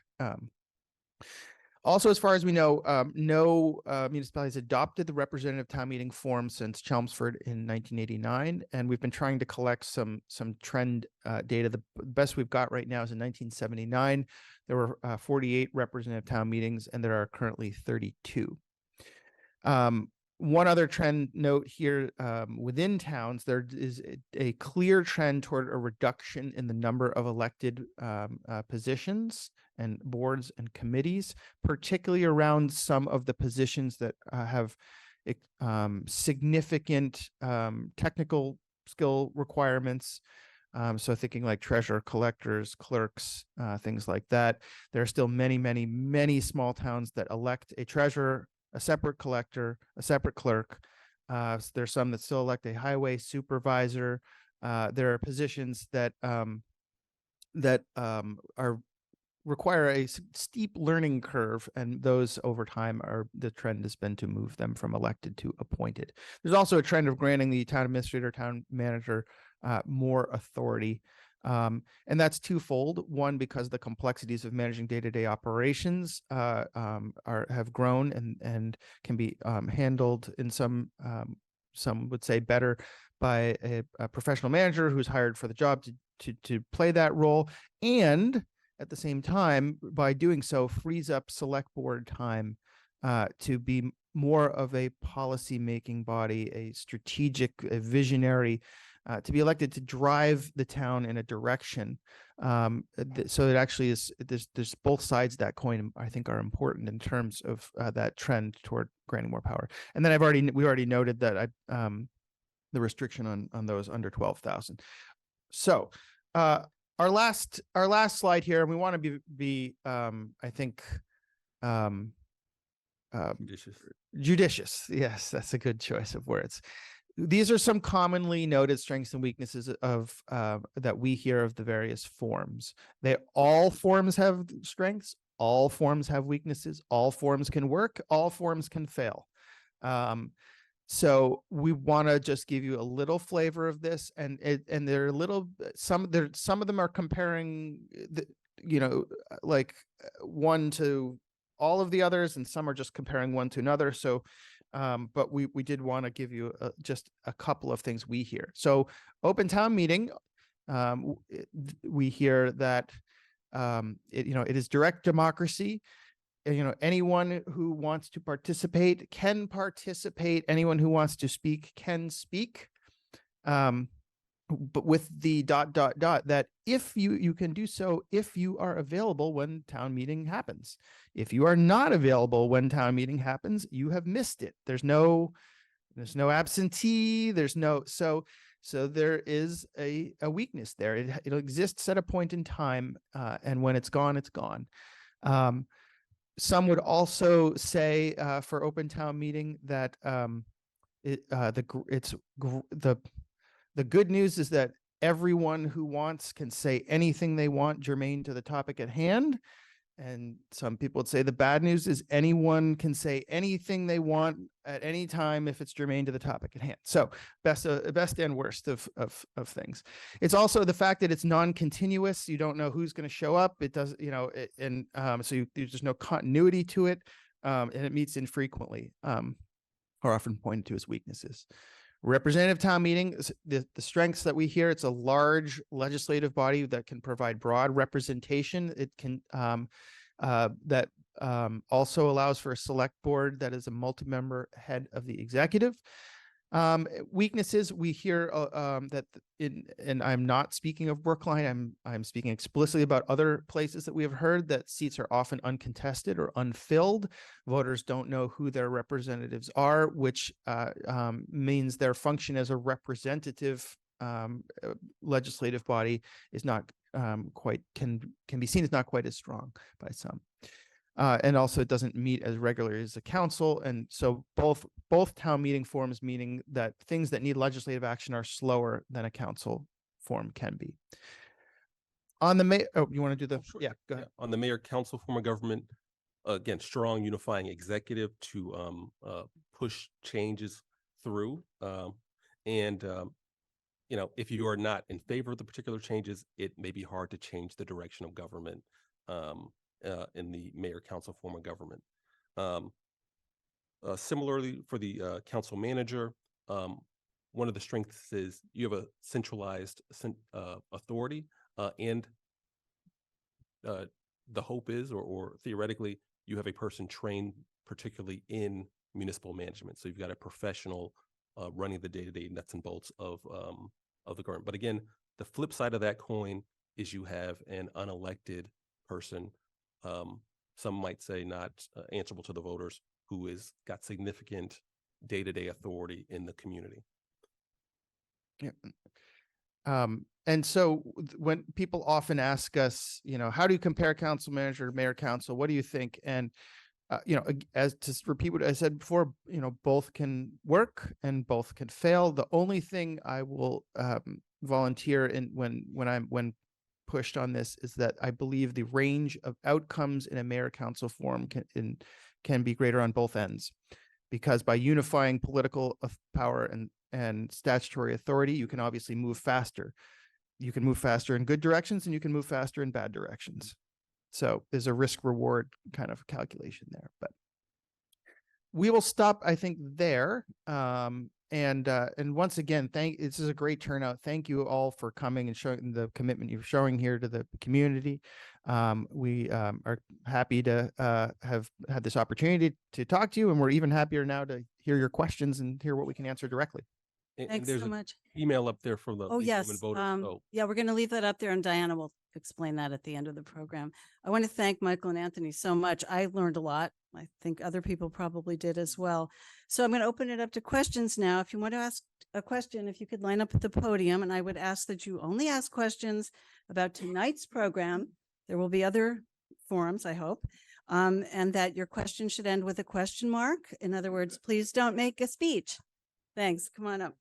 Speaker 4: Also, as far as we know, no municipalities adopted the representative town meeting form since Chelmsford in 1989, and we've been trying to collect some trend data. The best we've got right now is in 1979. There were 48 representative town meetings, and there are currently 32. One other trend note here, within towns, there is a clear trend toward a reduction in the number of elected positions and boards and committees, particularly around some of the positions that have significant technical skill requirements. So thinking like treasurer, collectors, clerks, things like that. There are still many, many, many small towns that elect a treasurer, a separate collector, a separate clerk. There's some that still elect a highway supervisor. There are positions that are require a steep learning curve, and those over time are the trend has been to move them from elected to appointed. There's also a trend of granting the town administrator, town manager more authority. And that's twofold. One, because the complexities of managing day-to-day operations have grown and can be handled in some would say better by a professional manager who's hired for the job to play that role. And at the same time, by doing so, frees up select board time to be more of a policy-making body, a strategic, a visionary, to be elected to drive the town in a direction. So it actually is, there's both sides of that coin, I think, are important in terms of that trend toward granting more power. And then we already noted that the restriction on those under 12,000. So our last slide here, and we want to be I think judicious. Yes, that's a good choice of words. These are some commonly noted strengths and weaknesses of that we hear of the various forms. All forms have strengths, all forms have weaknesses, all forms can work, all forms can fail. So we want to just give you a little flavor of this, and they're some of them are comparing like one to all of the others, and some are just comparing one to another. So but we did want to give you just a couple of things we hear. So open town meeting, we hear that it is direct democracy. Anyone who wants to participate can participate. Anyone who wants to speak can speak. But with the ... that if you can do so if you are available when town meeting happens. If you are not available when town meeting happens, you have missed it. There's no absentee. There's no so there is a weakness there. It exists at a point in time, and when it's gone, it's gone. Some would also say for open town meeting that the good news is that everyone who wants can say anything they want germane to the topic at hand. And some people would say the bad news is anyone can say anything they want at any time if it's germane to the topic at hand. So best and worst of things. It's also the fact that it's non-continuous. You don't know who's going to show up. It does, so there's just no continuity to it, and it meets infrequently, are often pointed to as weaknesses. Representative town meeting, the strengths that we hear, it's a large legislative body that can provide broad representation. It can also allows for a select board that is a multi-member head of the executive. Weaknesses, we hear and I'm not speaking of Brookline, I'm speaking explicitly about other places that we have heard that seats are often uncontested or unfilled. Voters don't know who their representatives are, which means their function as a representative legislative body is not can be seen as not quite as strong by some. And also it doesn't meet as regularly as the council. And so both town meeting forms, meaning that things that need legislative action are slower than a council form can be. On the mayor, you want to do the,
Speaker 5: sure.
Speaker 4: Yeah, go ahead.
Speaker 5: On the mayor council form of government, again, strong unifying executive to push changes through. If you are not in favor of the particular changes, it may be hard to change the direction of government in the mayor council form of government. Similarly, for the council manager, one of the strengths is you have a centralized authority, and the hope is, or theoretically, you have a person trained particularly in municipal management. So you've got a professional running the day-to-day nuts and bolts of the government. But again, the flip side of that coin is you have an unelected person, some might say not answerable to the voters, who is got significant day-to-day authority in the community.
Speaker 4: Yeah. And so when people often ask us, how do you compare council manager to mayor council? What do you think? And as to repeat what I said before, both can work and both can fail. The only thing I will volunteer in when pushed on this is that I believe the range of outcomes in a mayor council form can be greater on both ends, because by unifying political power and statutory authority, you can obviously move faster. You can move faster in good directions and you can move faster in bad directions. So there's a risk reward kind of calculation there, but we will stop, I think, there. And once again, this is a great turnout. Thank you all for coming and showing the commitment you're showing here to the community. We are happy to have had this opportunity to talk to you, and we're even happier now to hear your questions and hear what we can answer directly.
Speaker 5: And
Speaker 1: Thanks
Speaker 5: there's
Speaker 1: so
Speaker 5: an
Speaker 1: much.
Speaker 5: email up there from the
Speaker 1: Oh,
Speaker 5: League of
Speaker 1: yes.
Speaker 5: Women Voters. So
Speaker 1: Yeah, we're going to leave that up there, and Diana will explain that at the end of the program. I want to thank Michael and Anthony so much. I learned a lot. I think other people probably did as well. So I'm going to open it up to questions now. If you want to ask a question, if you could line up at the podium, and I would ask that you only ask questions about tonight's program. There will be other forums, I hope, and that your question should end with a question mark. In other words, please don't make a speech. Thanks. Come on up.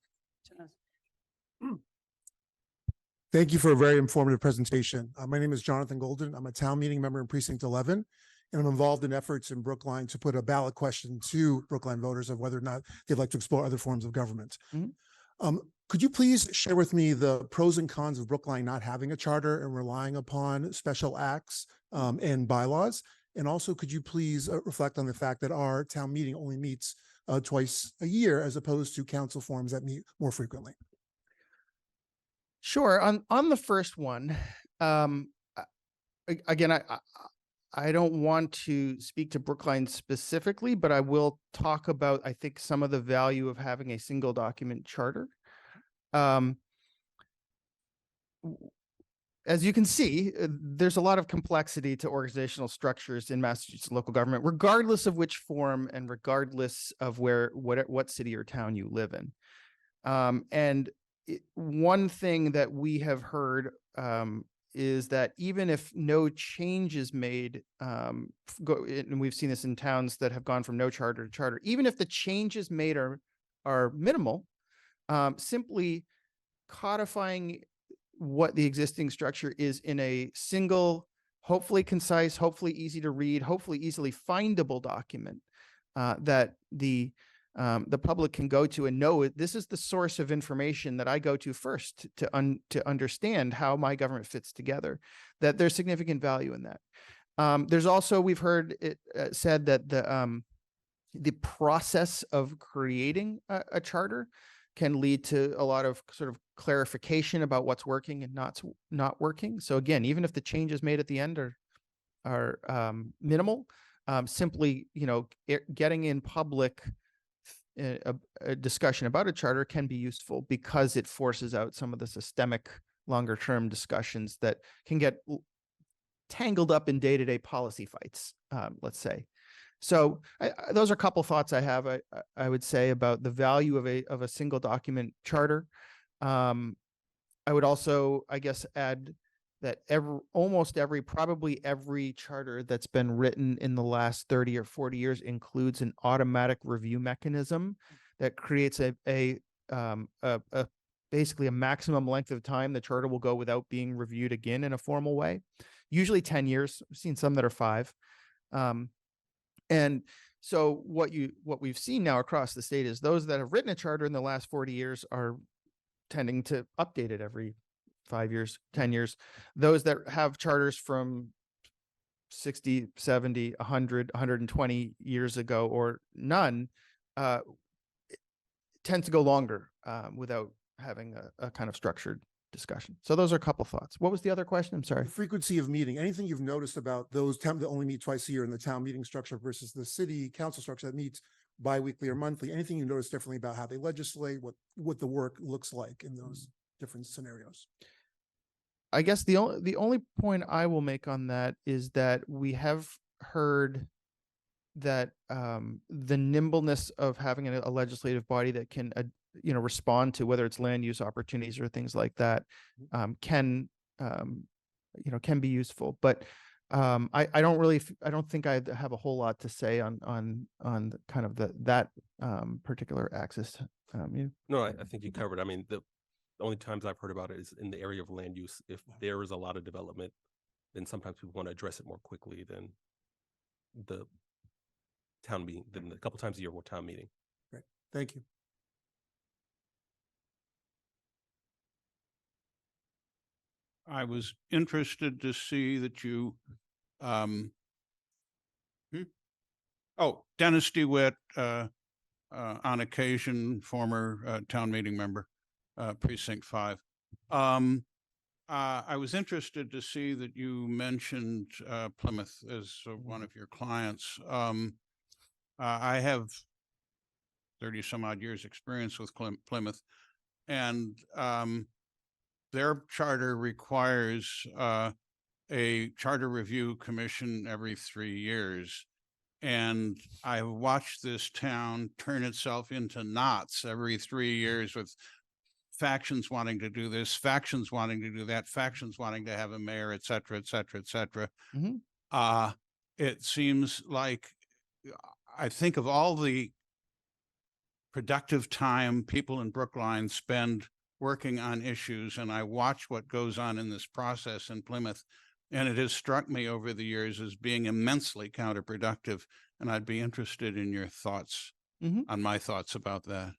Speaker 6: Thank you for a very informative presentation. My name is Jonathan Golden. I'm a town meeting member in Precinct 11, and I'm involved in efforts in Brookline to put a ballot question to Brookline voters of whether or not they'd like to explore other forms of government. Could you please share with me the pros and cons of Brookline not having a charter and relying upon special acts and bylaws? And also, could you please reflect on the fact that our town meeting only meets twice a year, as opposed to council forums that meet more frequently?
Speaker 4: Sure. On the first one, again, I don't want to speak to Brookline specifically, but I will talk about, I think, some of the value of having a single document charter. As you can see, there's a lot of complexity to organizational structures in Massachusetts local government, regardless of which form and regardless of what city or town you live in. One thing that we have heard is that even if no change is made, and we've seen this in towns that have gone from no charter to charter, even if the changes made are minimal, simply codifying what the existing structure is in a single, hopefully concise, hopefully easy to read, hopefully easily findable document that the public can go to and know this is the source of information that I go to first to understand how my government fits together, that there's significant value in that. There's also, we've heard it said that the process of creating a charter can lead to a lot of sort of clarification about what's working and not working. So again, even if the changes made at the end are minimal, simply, getting in public a discussion about a charter can be useful, because it forces out some of the systemic longer term discussions that can get tangled up in day-to-day policy fights, let's say. So those are a couple thoughts I have. I would say about the value of a single document charter. I would also, I guess, add that probably every charter that's been written in the last 30 or 40 years includes an automatic review mechanism that creates basically a maximum length of time the charter will go without being reviewed again in a formal way. Usually 10 years. I've seen some that are 5. And so what we've seen now across the state is those that have written a charter in the last 40 years are tending to update it every 5 years, 10 years. Those that have charters from 60, 70, 100, 120 years ago or none tend to go longer without having a kind of structured discussion. So those are a couple thoughts. What was the other question? I'm sorry.
Speaker 6: The frequency of meeting, anything you've noticed about those towns that only meet twice a year in the town meeting structure versus the city council structure that meets biweekly or monthly? Anything you notice differently about how they legislate, what the work looks like in those different scenarios?
Speaker 4: I guess the only point I will make on that is that we have heard that the nimbleness of having a legislative body that can respond to whether it's land use opportunities or things like that can can be useful. But I don't think I have a whole lot to say on the kind of that particular axis.
Speaker 5: No, I think you covered. I mean, the only times I've heard about it is in the area of land use. If there is a lot of development, then sometimes people want to address it more quickly than the town meeting, than a couple times a year for town meeting.
Speaker 6: Great, thank you.
Speaker 7: I was interested to see that you, Dennis DeWitt, on occasion, former town meeting member, precinct 5. I was interested to see that you mentioned Plymouth as one of your clients. I have 30 some odd years experience with Plymouth, and their charter requires a charter review commission every 3 years. And I watched this town turn itself into knots every 3 years, with factions wanting to do this, factions wanting to do that, factions wanting to have a mayor, et cetera, et cetera, et cetera. It seems like, I think of all the productive time people in Brookline spend working on issues, and I watch what goes on in this process in Plymouth, and it has struck me over the years as being immensely counterproductive. And I'd be interested in your thoughts on my thoughts about that.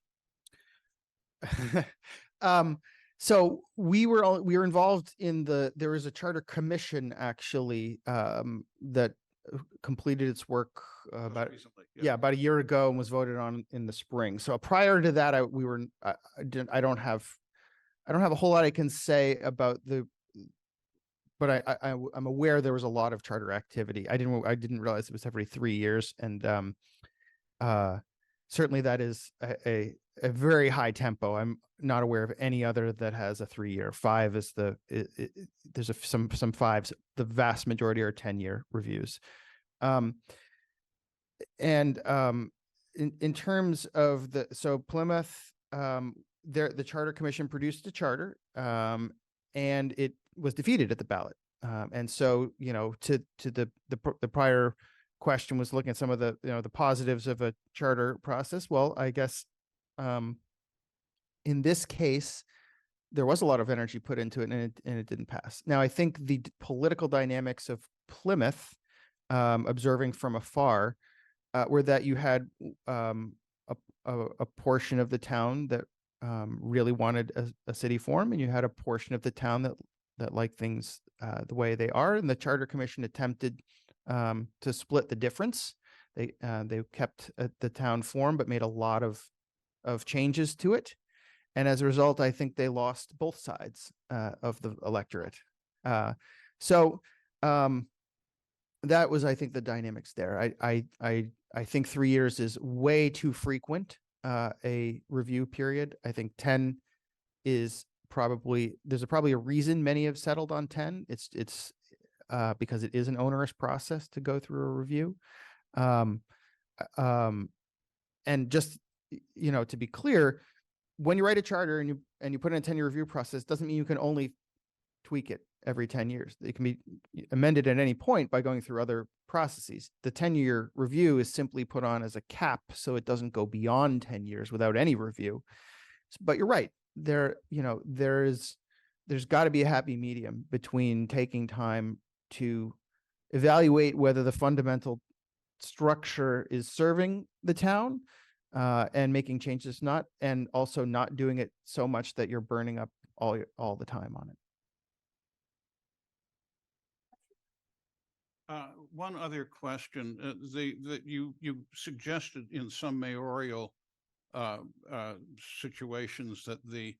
Speaker 4: So we were involved in there was a charter commission actually that completed its work about
Speaker 7: Recently,
Speaker 4: about a year ago and was voted on in the spring. So prior to that, I don't have a whole lot I can say about but I'm aware there was a lot of charter activity. I didn't realize it was every 3 years, and certainly that is a very high tempo. I'm not aware of any other that has a 3-year. 5 is there's some 5s. The vast majority are 10-year reviews. In terms of Plymouth, the Charter Commission produced a charter, and it was defeated at the ballot. And so, to the prior question was looking at some of the, the positives of a charter process. Well, I guess, in this case, there was a lot of energy put into it, and it didn't pass. Now, I think the political dynamics of Plymouth, observing from afar, were that you had a portion of the town that really wanted a city form, and you had a portion of the town that liked things the way they are. And the Charter Commission attempted to split the difference. They kept the town form, but made a lot of changes to it. And as a result, I think they lost both sides of the electorate. So that was, I think, the dynamics there. I think 3 years is way too frequent a review period. I think 10 is there's probably a reason many have settled on 10. It's because it is an onerous process to go through a review. And just, to be clear, when you write a charter and you put in a 10-year review process, doesn't mean you can only tweak it every 10 years. It can be amended at any point by going through other processes. The 10-year review is simply put on as a cap, so it doesn't go beyond 10 years without any review. But you're right. There's got to be a happy medium between taking time to evaluate whether the fundamental structure is serving the town, and making changes, and also not doing it so much that you're burning up all the time on it.
Speaker 7: One other question, that you suggested in some mayoral situations that the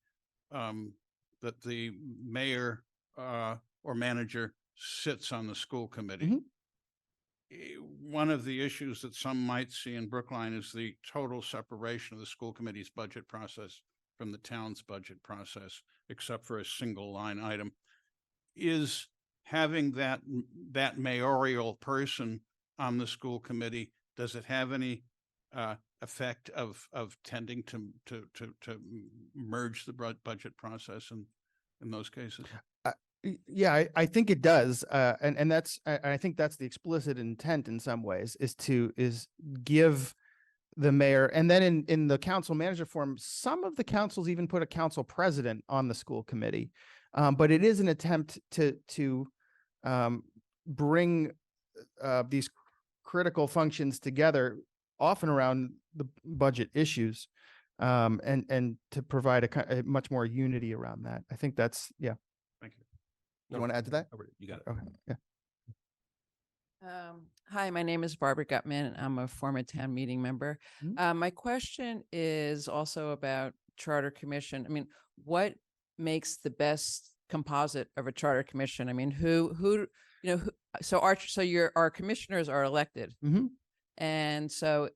Speaker 7: mayor or manager sits on the school committee. one of the issues that some might see in Brookline is the total separation of the school committee's budget process from the town's budget process, except for a single line item. Is having that mayoral person on the school committee, does it have any effect of tending to merge the budget process in those cases?
Speaker 4: Yeah, I think it does. And that's, I think that's the explicit intent in some ways, is give the mayor, and then in the council manager form, some of the councils even put a council president on the school committee. But it is an attempt to bring these critical functions together, often around the budget issues, and to provide a much more unity around that. I think that's, yeah.
Speaker 7: Thank you.
Speaker 4: You want to add to that?
Speaker 5: You got it.
Speaker 4: Okay, yeah.
Speaker 8: Hi, my name is Barbara Gutman. I'm a former town meeting member. My question is also about charter commission. I mean, what makes the best composite of a charter commission? I mean, who so our commissioners are elected.
Speaker 4: Mm-hmm.
Speaker 8: And so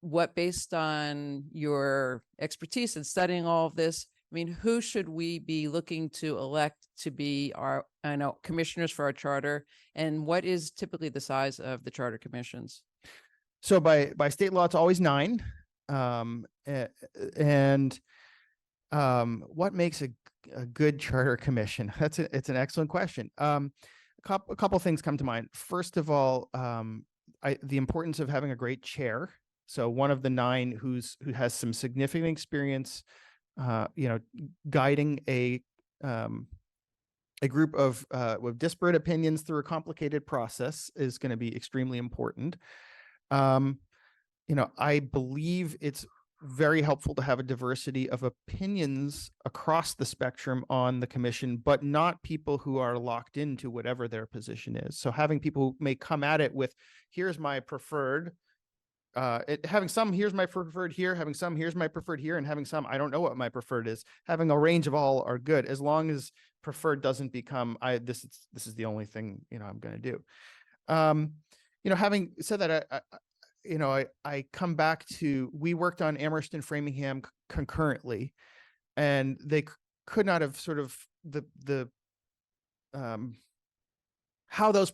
Speaker 8: what, based on your expertise in studying all of this, I mean, who should we be looking to elect to be our, commissioners for our charter? And what is typically the size of the charter commissions?
Speaker 4: So by state law, it's always 9. What makes a good charter commission? It's an excellent question. A couple things come to mind. First of all, the importance of having a great chair. So one of the 9 who has some significant experience, guiding a group of with disparate opinions through a complicated process is going to be extremely important. I believe it's very helpful to have a diversity of opinions across the spectrum on the commission, but not people who are locked into whatever their position is. So having people who may come at it with, here's my preferred, having some, here's my preferred here, having some, here's my preferred here, and having some, I don't know what my preferred is. Having a range of all are good, as long as preferred doesn't become, this is the only thing, I'm going to do. Having said that, I come back to, we worked on Amherst and Framingham concurrently, and they could not have sort of how those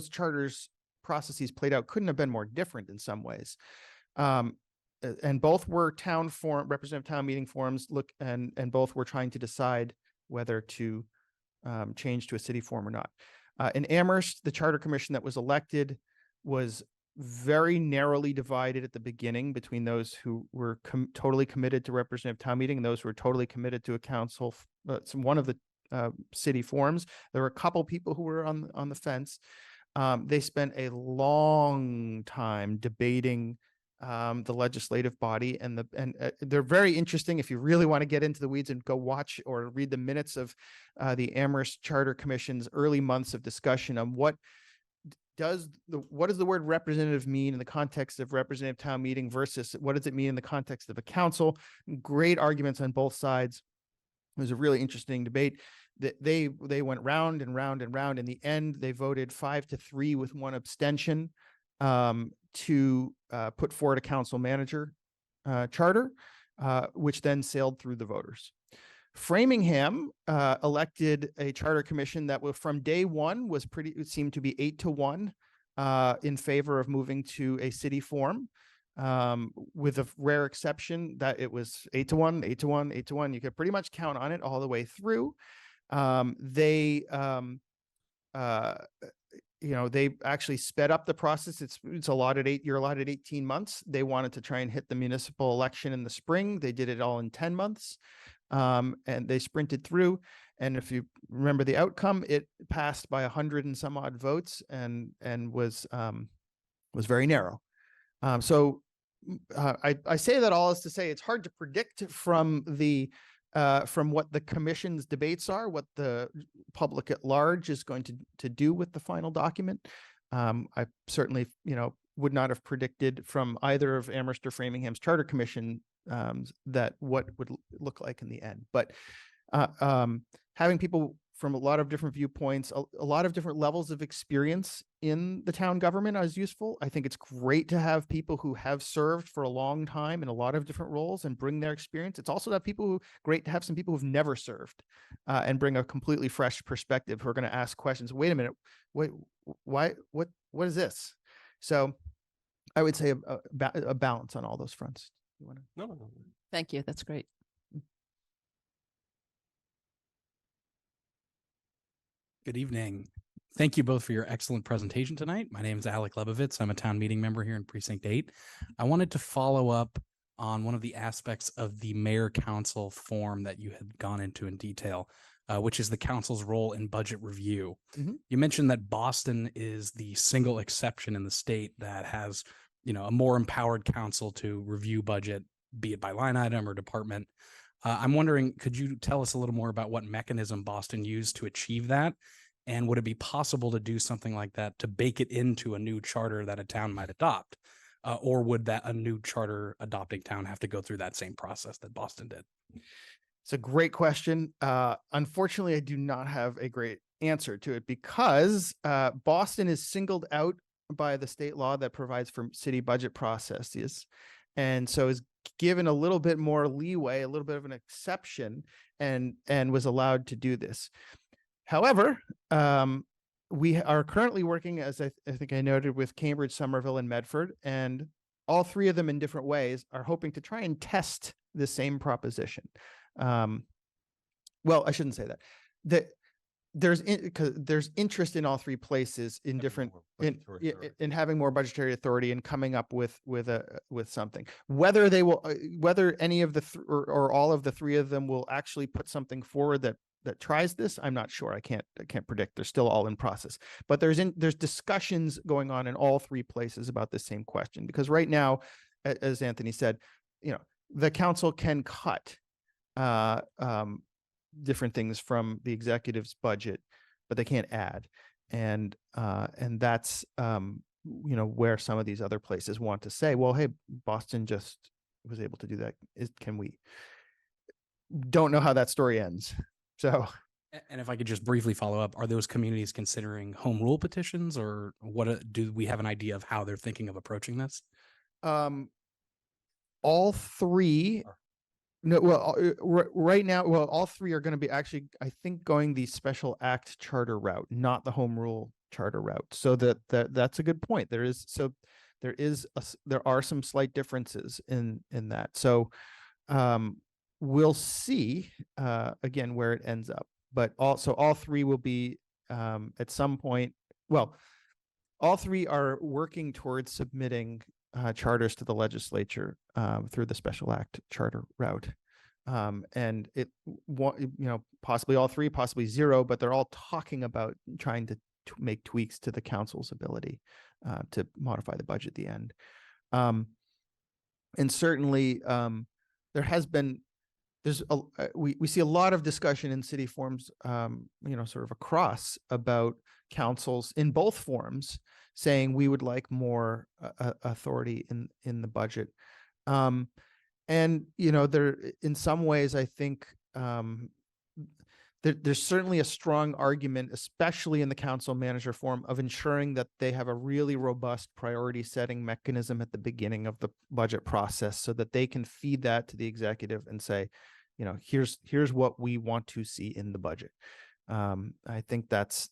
Speaker 4: charters processes played out couldn't have been more different in some ways. And both were representative town meeting forms, and both were trying to decide whether to change to a city form or not. In Amherst, the charter commission that was elected was very narrowly divided at the beginning between those who were totally committed to representative town meeting and those who were totally committed to a council, one of the city forms. There were a couple people who were on the fence. They spent a long time debating the legislative body, and they're very interesting. If you really want to get into the weeds and go watch or read the minutes of the Amherst Charter Commission's early months of discussion on what does the word representative mean in the context of representative town meeting versus what does it mean in the context of a council. Great arguments on both sides. It was a really interesting debate. They went round and round and round. In the end, they voted 5-3 with 1 abstention to put forward a council manager charter, which then sailed through the voters. Framingham elected a charter commission that was from day one it seemed to be 8-1 in favor of moving to a city form, with a rare exception that it was 8-1, 8-1, 8-1. You could pretty much count on it all the way through. They actually sped up the process. It's allotted you're allotted 18 months. They wanted to try and hit the municipal election in the spring. They did it all in 10 months. And they sprinted through. And if you remember the outcome, it passed by 100 and some odd votes and was very narrow. So I say that all is to say it's hard to predict from what the commission's debates are, what the public at large is going to do with the final document. I certainly, would not have predicted from either of Amherst or Framingham's charter commission that what would look like in the end. But having people from a lot of different viewpoints, a lot of different levels of experience in the town government is useful. I think it's great to have people who have served for a long time in a lot of different roles and bring their experience. It's also great to have some people who've never served and bring a completely fresh perspective who are going to ask questions. Wait a minute, wait, why, what is this? So I would say a balance on all those fronts. You want to?
Speaker 5: No.
Speaker 8: Thank you. That's great.
Speaker 9: Good evening. Thank you both for your excellent presentation tonight. My name is Alec Lebovitz. I'm a town meeting member here in Precinct 8. I wanted to follow up on one of the aspects of the mayor council form that you had gone into in detail, which is the council's role in budget review.
Speaker 4: Mhm.
Speaker 9: You mentioned that Boston is the single exception in the state that has, a more empowered council to review budget, be it by line item or department. I'm wondering, could you tell us a little more about what mechanism Boston used to achieve that? And would it be possible to do something like that to bake it into a new charter that a town might adopt? Or would a new charter adopting town have to go through that same process that Boston did?
Speaker 4: It's a great question. Unfortunately, I do not have a great answer to it because Boston is singled out by the state law that provides for city budget processes. And so is given a little bit more leeway, a little bit of an exception, and was allowed to do this. However, we are currently working, as I think I noted, with Cambridge, Somerville, and Medford, and all three of them in different ways are hoping to try and test the same proposition. Well, I shouldn't say that. There's interest in all three places in different in having more budgetary authority and coming up with something. Whether they will, whether any of the or all of the three of them will actually put something forward that tries this, I'm not sure. I can't predict. They're still all in process. But there's discussions going on in all three places about the same question, because right now, as Anthony said, the council can cut different things from the executive's budget, but they can't add. And that's, where some of these other places want to say, well, hey, Boston just was able to do that. Can we? Don't know how that story ends. So.
Speaker 9: And if I could just briefly follow up, are those communities considering home rule petitions, or do we have an idea of how they're thinking of approaching this?
Speaker 4: All three. No, well, right now, well, all three are going to be actually, I think, going the special act charter route, not the home rule charter route. So that's a good point. There are some slight differences in that. So we'll see again where it ends up. But also all three will be at some point. Well, all three are working towards submitting charters to the legislature through the special act charter route. And possibly all three, possibly zero, but they're all talking about trying to make tweaks to the council's ability to modify the budget at the end. And certainly we see a lot of discussion in city forums, sort of across, about councils in both forms saying we would like more authority in the budget. And there, in some ways, I think there's certainly a strong argument, especially in the council manager form, of ensuring that they have a really robust priority setting mechanism at the beginning of the budget process, so that they can feed that to the executive and say, here's what we want to see in the budget. I think that's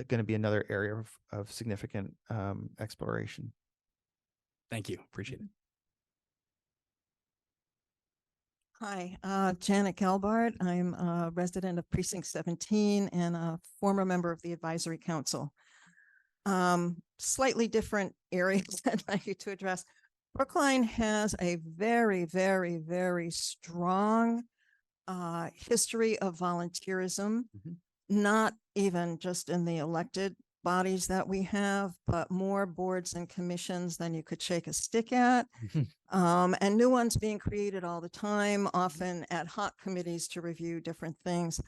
Speaker 4: going to be another area of significant exploration.
Speaker 9: Thank you. Appreciate it.
Speaker 10: Hi, Janet Galbart. I'm a resident of Precinct 17 and a former member of the Advisory Council. Slightly different areas I'd like you to address. Brookline has a very, very, very strong history of volunteerism, not even just in the elected bodies that we have, but more boards and commissions than you could shake a stick at. And new ones being created all the time, often ad hoc committees to review different things.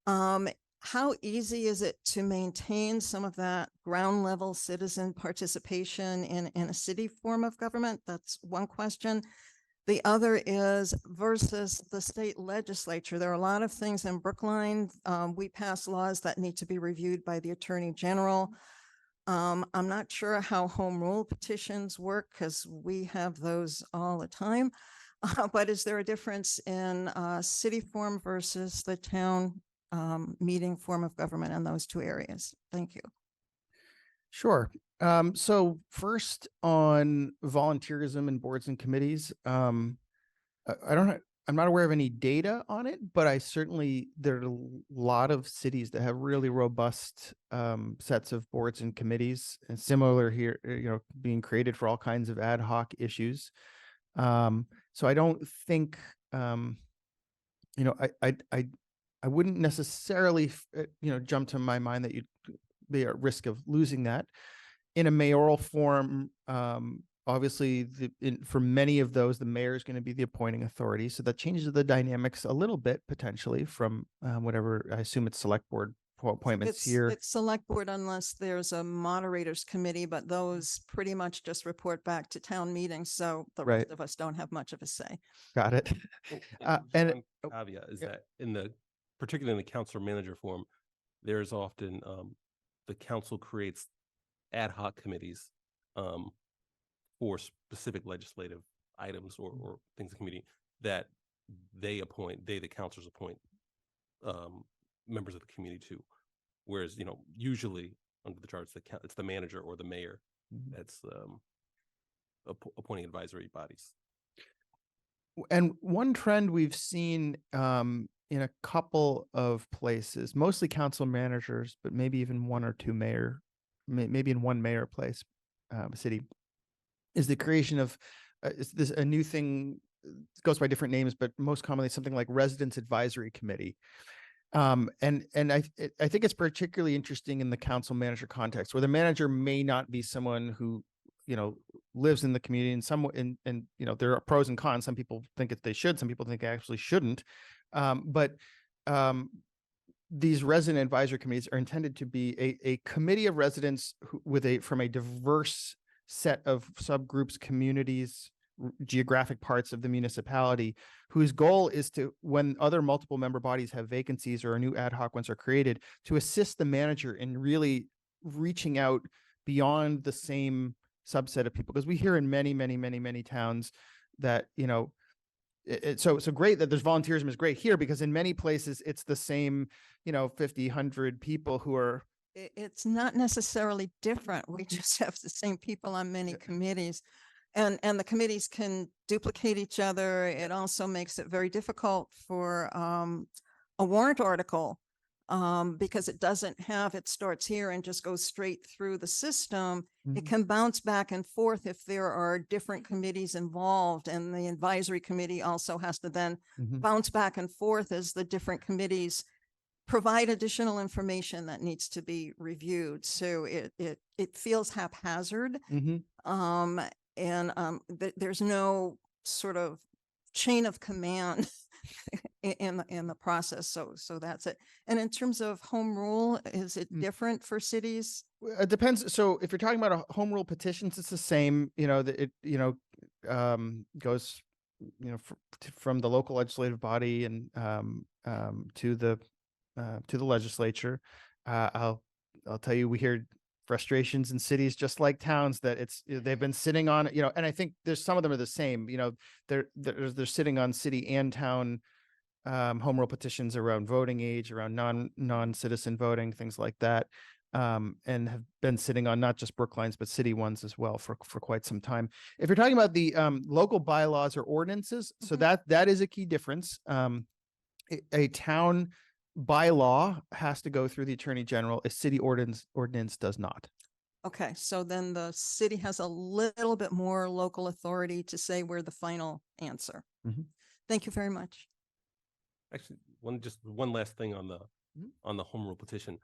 Speaker 10: How easy is it to maintain some of that ground level citizen participation in a city form of government? That's one question. The other is versus the state legislature. There are a lot of things in Brookline. We pass laws that need to be reviewed by the Attorney General. I'm not sure how home rule petitions work because we have those all the time. But is there a difference in city form versus the town meeting form of government in those two areas? Thank you.
Speaker 4: Sure. So first on volunteerism and boards and committees, I'm not aware of any data on it, but there are a lot of cities that have really robust sets of boards and committees, and similar here, being created for all kinds of ad hoc issues. So I don't think, I wouldn't necessarily, jump to my mind that you'd be at risk of losing that. In a mayoral form, obviously, for many of those, the mayor is going to be the appointing authority. So that changes the dynamics a little bit potentially from whatever, I assume it's select board appointments here.
Speaker 10: It's select board unless there's a moderators committee, but those pretty much just report back to town meetings. So the
Speaker 4: Right.
Speaker 10: rest of us don't have much of a say.
Speaker 4: Got it.
Speaker 5: And caveat is that particularly in the council manager form, there's often the council creates ad hoc committees for specific legislative items or things in the committee that the councilors appoint members of the community to. Whereas, usually under the charts, it's the manager or the mayor that's appointing advisory bodies.
Speaker 4: And one trend we've seen in a couple of places, mostly council managers, but maybe even one or two maybe in one mayor place, city, is the creation of a new thing. It goes by different names, but most commonly something like Residents Advisory Committee. And I think it's particularly interesting in the council manager context, where the manager may not be someone who lives in the community, and there are pros and cons. Some people think they should, some people think they actually shouldn't. But these resident advisory committees are intended to be a committee of residents from a diverse set of subgroups, communities, geographic parts of the municipality, whose goal is to, when other multiple member bodies have vacancies or new ad hoc ones are created, to assist the manager in really reaching out beyond the same subset of people. Because we hear in many towns that, so great that there's volunteerism is great here, because in many places it's the same, 50, 100 people who are.
Speaker 10: It's not necessarily different. We just have the same people on many committees. And the committees can duplicate each other. It also makes it very difficult for a warrant article because it starts here and just goes straight through the system. It can bounce back and forth if there are different committees involved, and the advisory committee also has to then bounce back and forth as the different committees provide additional information that needs to be reviewed. So it feels haphazard. There's no sort of chain of command in the process. So that's it. And in terms of home rule, is it different for cities?
Speaker 4: It depends. So if you're talking about a home rule petitions, it's the same. Goes from the local legislative body and to the legislature. I'll tell you, we hear frustrations in cities just like towns that they've been sitting on, and I think there's some of them are the same. They're sitting on city and town home rule petitions around voting age, around non-citizen voting, things like that, and have been sitting on not just Brookline's but city ones as well for quite some time. If you're talking about the local bylaws or ordinances, so that is a key difference. A town bylaw has to go through the Attorney General. A city ordinance does not.
Speaker 10: Okay, so then the city has a little bit more local authority to say we're the final answer. Thank you very much.
Speaker 5: Actually, one last thing on the home rule petition.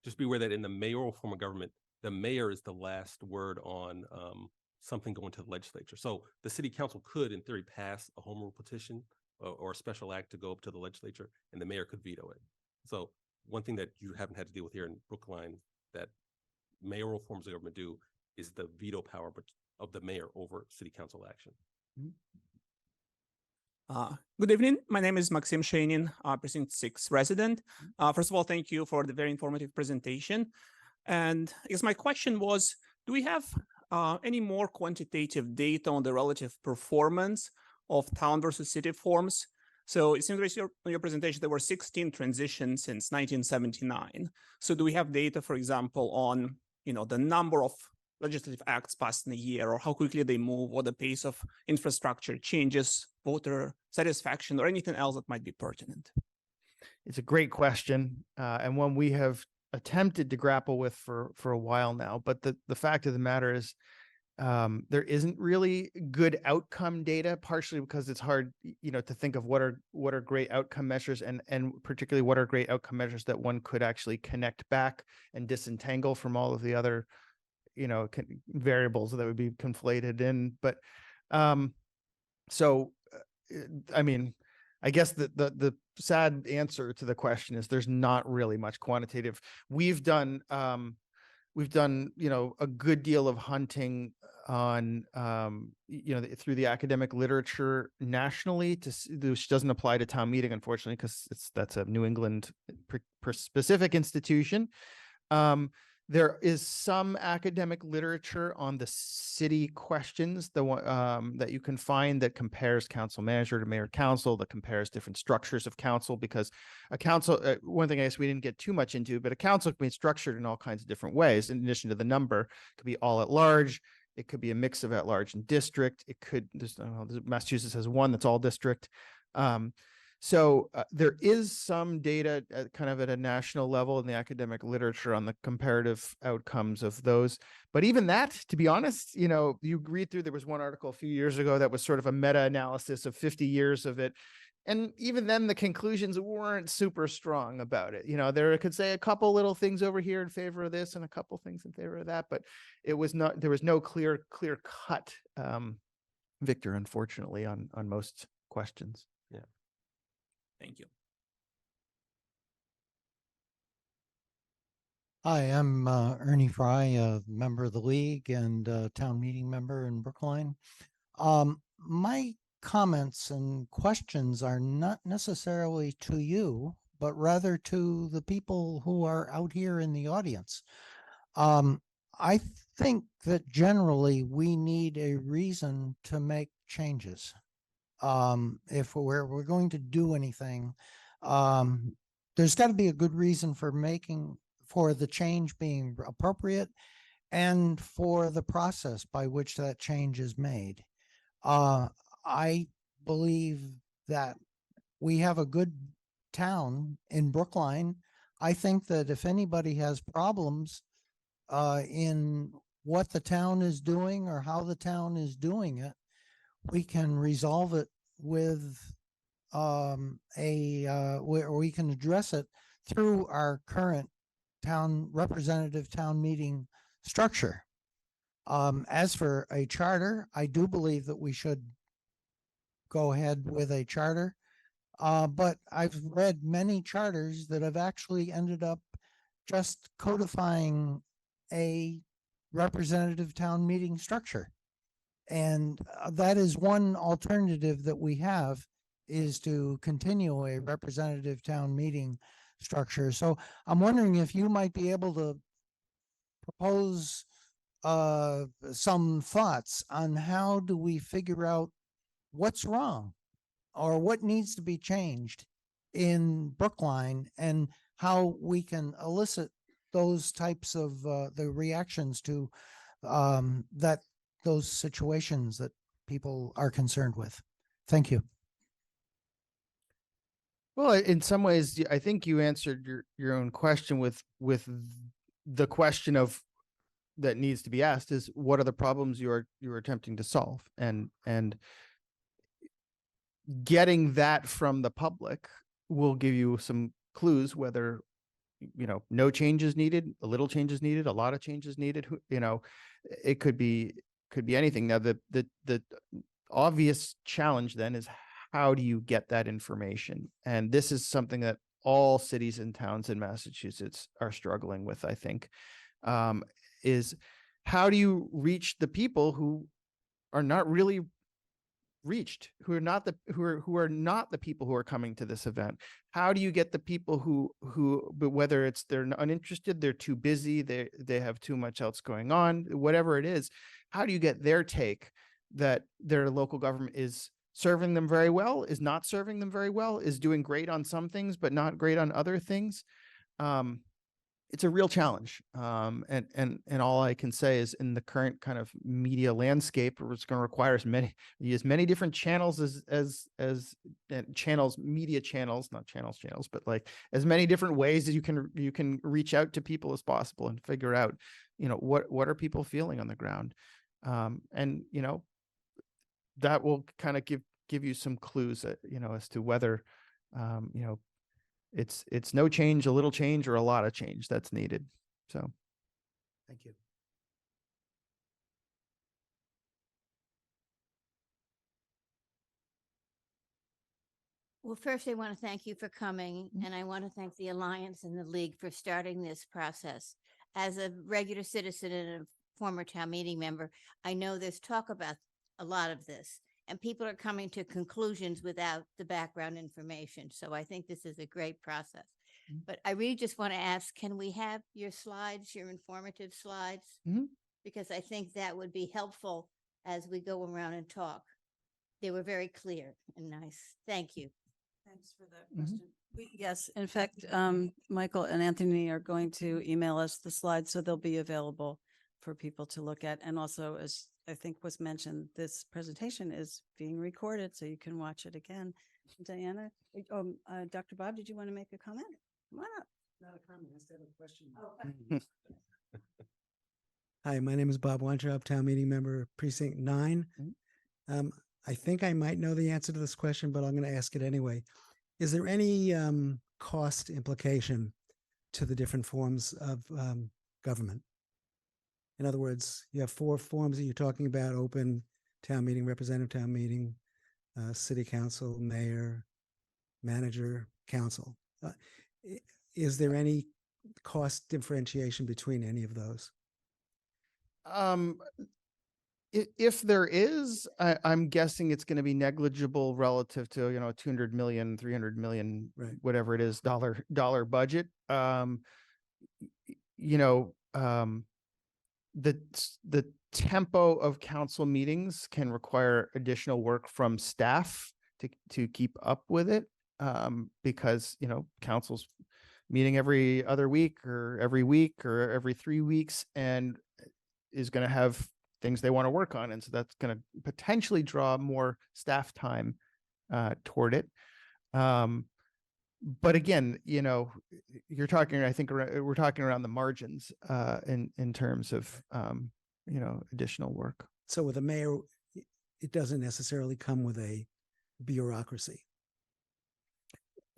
Speaker 5: Just be aware that in the mayoral form of government, the mayor is the last word on something going to the legislature. So the city council could, in theory, pass a home rule petition or a special act to go up to the legislature, and the mayor could veto it. So one thing that you haven't had to deal with here in Brookline that mayoral forms of government do is the veto power of the mayor over city council action.
Speaker 11: Good evening. My name is Maxim Sheinin, Precinct 6 resident. First of all, thank you for the very informative presentation. And I guess my question was, do we have any more quantitative data on the relative performance of town versus city forms? So it seems like in your presentation, there were 16 transitions since 1979. So do we have data, for example, on the number of legislative acts passed in a year, or how quickly they move, or the pace of infrastructure changes, voter satisfaction, or anything else that might be pertinent?
Speaker 4: It's a great question, and one we have attempted to grapple with for a while now. But the fact of the matter is, there isn't really good outcome data, partially because it's hard, to think of what are great outcome measures, and particularly what are great outcome measures that one could actually connect back and disentangle from all of the other variables that would be conflated in. But I mean, I guess the sad answer to the question is there's not really much quantitative. We've done a good deal of hunting on through the academic literature nationally, which doesn't apply to town meeting, unfortunately, because that's a New England specific institution. There is some academic literature on the city questions, the one that you can find that compares council manager to mayor council, that compares different structures of council, because a council, one thing I guess we didn't get too much into, but a council can be structured in all kinds of different ways. In addition to the number, it could be all at large. It could be a mix of at large and district. It could, Massachusetts has one that's all district. So there is some data kind of at a national level in the academic literature on the comparative outcomes of those. But even that, to be honest, you read through, there was one article a few years ago that was sort of a meta-analysis of 50 years of it. And even then the conclusions weren't super strong about it. There could say a couple little things over here in favor of this and a couple things in favor of that, but there was no clear cut victor, unfortunately, on most questions.
Speaker 5: Yeah.
Speaker 11: Thank you.
Speaker 12: Hi, I'm Ernie Fry, a member of the league and town meeting member in Brookline. My comments and questions are not necessarily to you, but rather to the people who are out here in the audience. I think that generally we need a reason to make changes. If we're going to do anything, there's got to be a good reason for the change being appropriate and for the process by which that change is made. I believe that we have a good town in Brookline. I think that if anybody has problems in what the town is doing or how the town is doing it, we can resolve it with we can address it through our current representative town meeting structure. As for a charter, I do believe that we should go ahead with a charter. But I've read many charters that have actually ended up just codifying a representative town meeting structure. And that is one alternative that we have, is to continue a representative town meeting structure. So I'm wondering if you might be able to propose some thoughts on how do we figure out what's wrong or what needs to be changed in Brookline, and how we can elicit those types of the reactions to those situations that people are concerned with. Thank you.
Speaker 4: Well, in some ways, I think you answered your own question with the question of that needs to be asked is, what are the problems you're attempting to solve, and getting that from the public will give you some clues whether no change is needed, a little change is needed, a lot of change is needed. It could be anything. Now the obvious challenge then is, how do you get that information? And this is something that all cities and towns in Massachusetts are struggling with, I think, is how do you reach the people who are not really reached, who are not the people who are coming to this event? How do you get the people but whether it's they're uninterested, they're too busy, they have too much else going on, whatever it is, how do you get their take that their local government is serving them very well, is not serving them very well, is doing great on some things, but not great on other things? It's a real challenge. And all I can say is in the current kind of media landscape, it's going to require as many different channels as media channels, not channels, but like as many different ways as you can reach out to people as possible and figure out, what are people feeling on the ground? And, that will kind of give you some clues, as to whether, it's no change, a little change, or a lot of change that's needed. So, thank you.
Speaker 13: Well, first, I want to thank you for coming, and I want to thank the Alliance and the League for starting this process. As a regular citizen and a former town meeting member, I know there's talk about a lot of this, and people are coming to conclusions without the background information. So I think this is a great process. But I really just want to ask, can we have your slides, your informative slides? Because I think that would be helpful as we go around and talk. They were very clear and nice. Thank you.
Speaker 1: Thanks for that question. Yes, in fact, Michael and Anthony are going to email us the slides, so they'll be available for people to look at. And also, as I think was mentioned, this presentation is being recorded, so you can watch it again. Diana, Dr. Bob, did you want to make a comment? Come on up.
Speaker 14: Not a comment, instead of a question. Hi, my name is Bob Weintraub, town meeting member, precinct 9. I think I might know the answer to this question, but I'm going to ask it anyway. Is there any cost implication to the different forms of government? In other words, you have 4 forms that you're talking about: open town meeting, representative town meeting, city council, mayor, manager, council. Is there any cost differentiation between any of those?
Speaker 4: If there is, I'm guessing it's going to be negligible relative to, 200 million, 300 million,
Speaker 14: Right.
Speaker 4: whatever it is, dollar budget. The tempo of council meetings can require additional work from staff to keep up with it. Because, council's meeting every other week or every week or every 3 weeks and is going to have things they want to work on. And so that's going to potentially draw more staff time toward it. But again, you're talking, I think we're talking around the margins in terms of, additional work.
Speaker 14: So with a mayor, it doesn't necessarily come with a bureaucracy.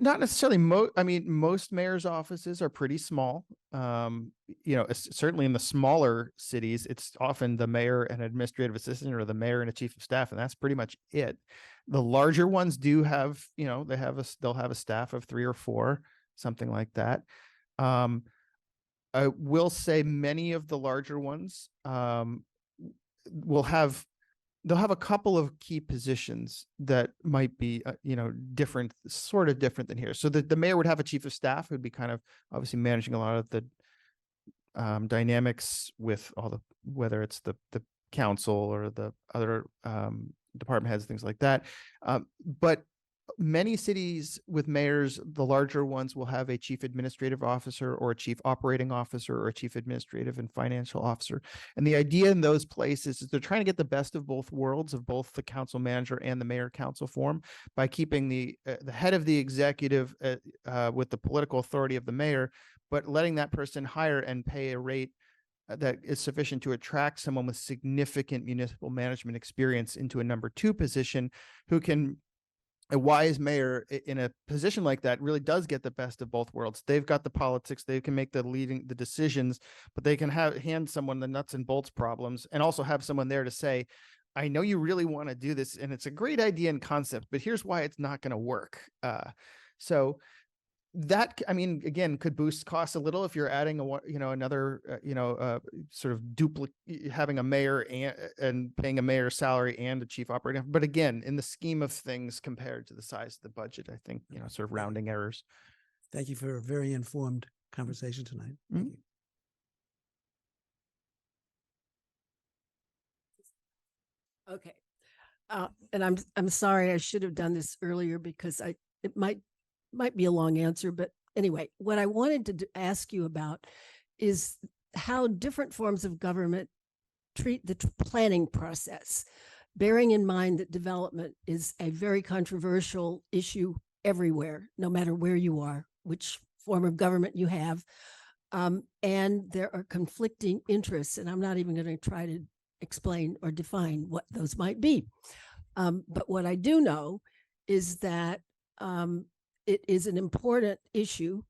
Speaker 4: Not necessarily. Most mayor's offices are pretty small. Certainly in the smaller cities, it's often the mayor and administrative assistant, or the mayor and a chief of staff, and that's pretty much it. The larger ones do have, they'll have a staff of 3 or 4, something like that. I will say many of the larger ones they'll have a couple of key positions that might be, different than here. So the mayor would have a chief of staff who'd be kind of obviously managing a lot of the dynamics with whether it's the council or the other department heads, things like that. But many cities with mayors, the larger ones, will have a chief administrative officer or a chief operating officer or a chief administrative and financial officer. And the idea in those places is they're trying to get the best of both worlds, of both the council manager and the mayor council form, by keeping the head of the executive with the political authority of the mayor, but letting that person hire and pay a rate that is sufficient to attract someone with significant municipal management experience into a number 2 position, who can. A wise mayor in a position like that really does get the best of both worlds. They've got the politics, they can make the decisions, but they can hand someone the nuts and bolts problems, and also have someone there to say, I know you really want to do this and it's a great idea and concept, but here's why it's not going to work. So I mean, again, could boost costs a little if you're adding another, sort of having a mayor and paying a mayor's salary and a chief operating. But again, in the scheme of things compared to the size of the budget, I think, sort of rounding errors.
Speaker 14: Thank you for a very informed conversation tonight. Thank you.
Speaker 15: Okay. And I'm sorry, I should have done this earlier because it might be a long answer, but anyway, what I wanted to ask you about is how different forms of government treat the planning process, bearing in mind that development is a very controversial issue everywhere, no matter where you are, which form of government you have. And there are conflicting interests, and I'm not even going to try to explain or define what those might be. But what I do know is that it is an important issue.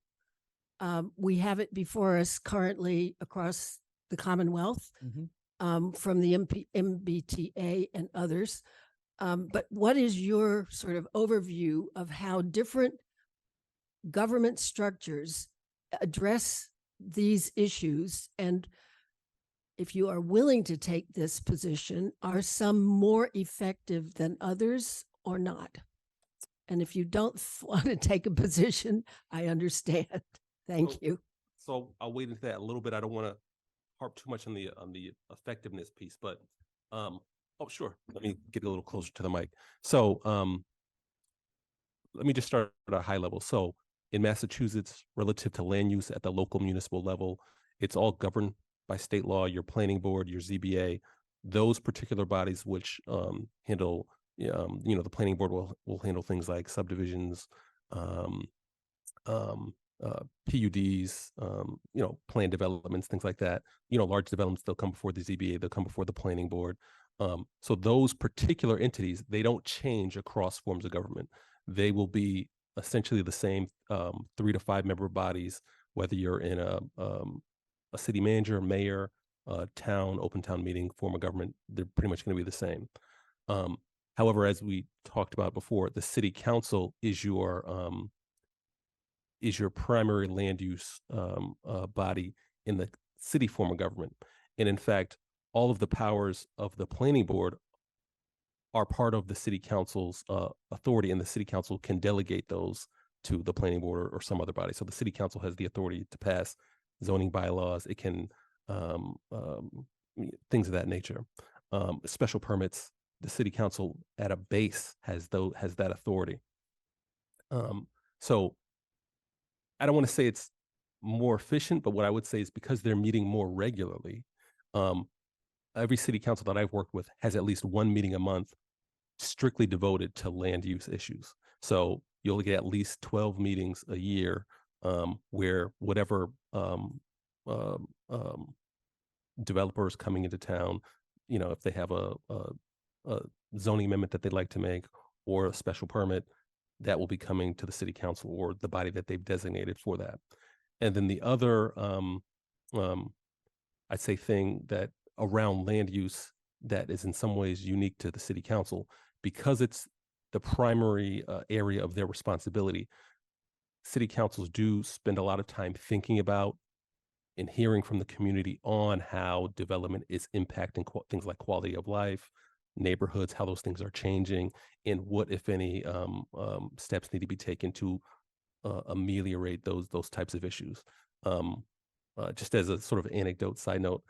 Speaker 15: We have it before us currently across the Commonwealth, from the MBTA and others. But what is your sort of overview of how different government structures address these issues? And if you are willing to take this position, are some more effective than others or not? And if you don't want to take a position, I understand. Thank you.
Speaker 5: So I'll wade into that a little bit. I don't want to harp too much on the effectiveness piece, but oh sure. Let me get a little closer to the mic. So let me just start at a high level. So in Massachusetts, relative to land use at the local municipal level, it's all governed by state law, your planning board, your ZBA, those particular bodies which handle, the planning board will handle things like subdivisions, PUDs, plan developments, things like that. Large developments, they'll come before the ZBA, they'll come before the planning board. So those particular entities, they don't change across forms of government. They will be essentially the same 3 to 5 member bodies, whether you're in a city manager, mayor, town, open town meeting, form of government, they're pretty much going to be the same. However, as we talked about before, the city council is your primary land use body in the city form of government. And in fact, all of the powers of the planning board are part of the city council's authority, and the city council can delegate those to the planning board or some other body. So the city council has the authority to pass zoning bylaws. It can things of that nature. Special permits. The city council at a base has that authority. So I don't want to say it's more efficient, but what I would say is because they're meeting more regularly, every city council that I've worked with has at least one meeting a month strictly devoted to land use issues. So you'll get at least 12 meetings a year where whatever developers coming into town, if they have a zoning amendment that they'd like to make or a special permit, that will be coming to the city council or the body that they've designated for that. And then the other, I'd say, thing that around land use that is in some ways unique to the city council, because it's the primary area of their responsibility, city councils do spend a lot of time thinking about and hearing from the community on how development is impacting things like quality of life, neighborhoods, how those things are changing, and what, if any, steps need to be taken to ameliorate those types of issues. Just as a sort of anecdote, side note,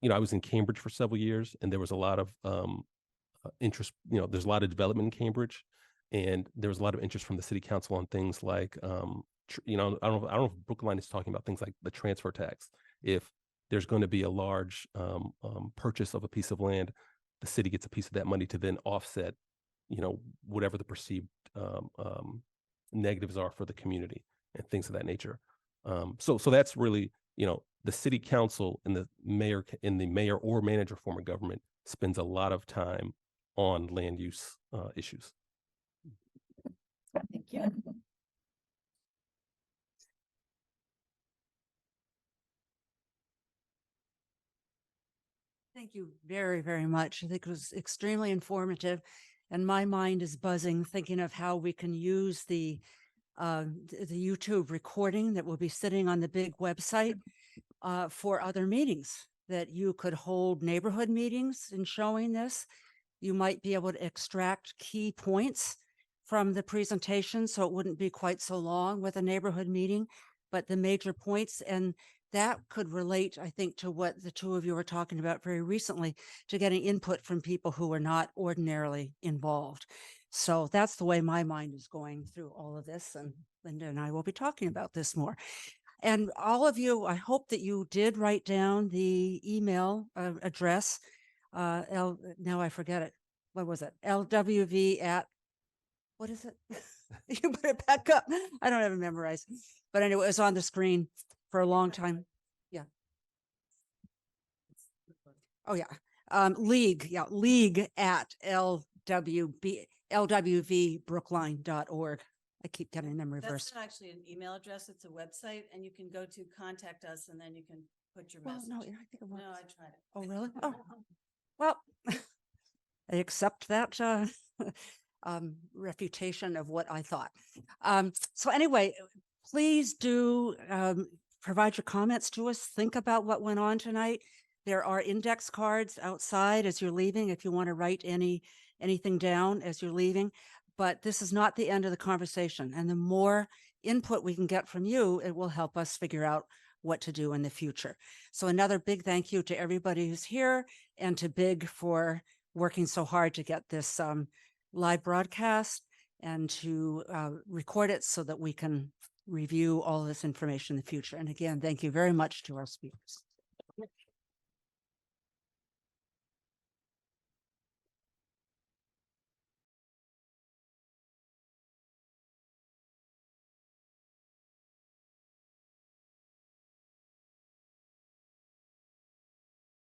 Speaker 5: I was in Cambridge for several years, and there was a lot of interest. There's a lot of development in Cambridge, and there was a lot of interest from the city council on things like, I don't know if Brookline is talking about things like the transfer tax. If there's going to be a large purchase of a piece of land, the city gets a piece of that money to then offset, whatever the perceived negatives are for the community and things of that nature. So that's really, the city council and the mayor or manager form of government spends a lot of time on land use issues.
Speaker 15: Thank you.
Speaker 2: Thank you very, very much. I think it was extremely informative, and my mind is buzzing thinking of how we can use the the YouTube recording that will be sitting on the big website for other meetings, that you could hold neighborhood meetings in showing this. You might be able to extract key points from the presentation, so it wouldn't be quite so long with a neighborhood meeting, but the major points. And that could relate, I think, to what the two of you were talking about very recently, to getting input from people who are not ordinarily involved. So that's the way my mind is going through all of this. And Linda and I will be talking about this more. And all of you, I hope that you did write down the email address. Now I forget it. What was it? LWV at, what is it? You put it back up. I don't have it memorized. But anyway, it was on the screen for a long time. Yeah. Oh yeah. League. Yeah. League at LWVBrookline.org. I keep getting them
Speaker 1: That's
Speaker 2: reversed.
Speaker 1: not actually an email address. It's a website, and you can go to contact us, and then you can put your
Speaker 2: Well,
Speaker 1: message.
Speaker 2: no, I think it was.
Speaker 1: No, I tried it.
Speaker 2: Oh, really? Oh, well, I accept that refutation of what I thought. So anyway, please do provide your comments to us. Think about what went on tonight. There are index cards outside as you're leaving if you want to write anything down as you're leaving. But this is not the end of the conversation. And the more input we can get from you, it will help us figure out what to do in the future. So another big thank you to everybody who's here, and to Big for working so hard to get this live broadcast and to record it so that we can review all this information in the future. And again, thank you very much to our speakers.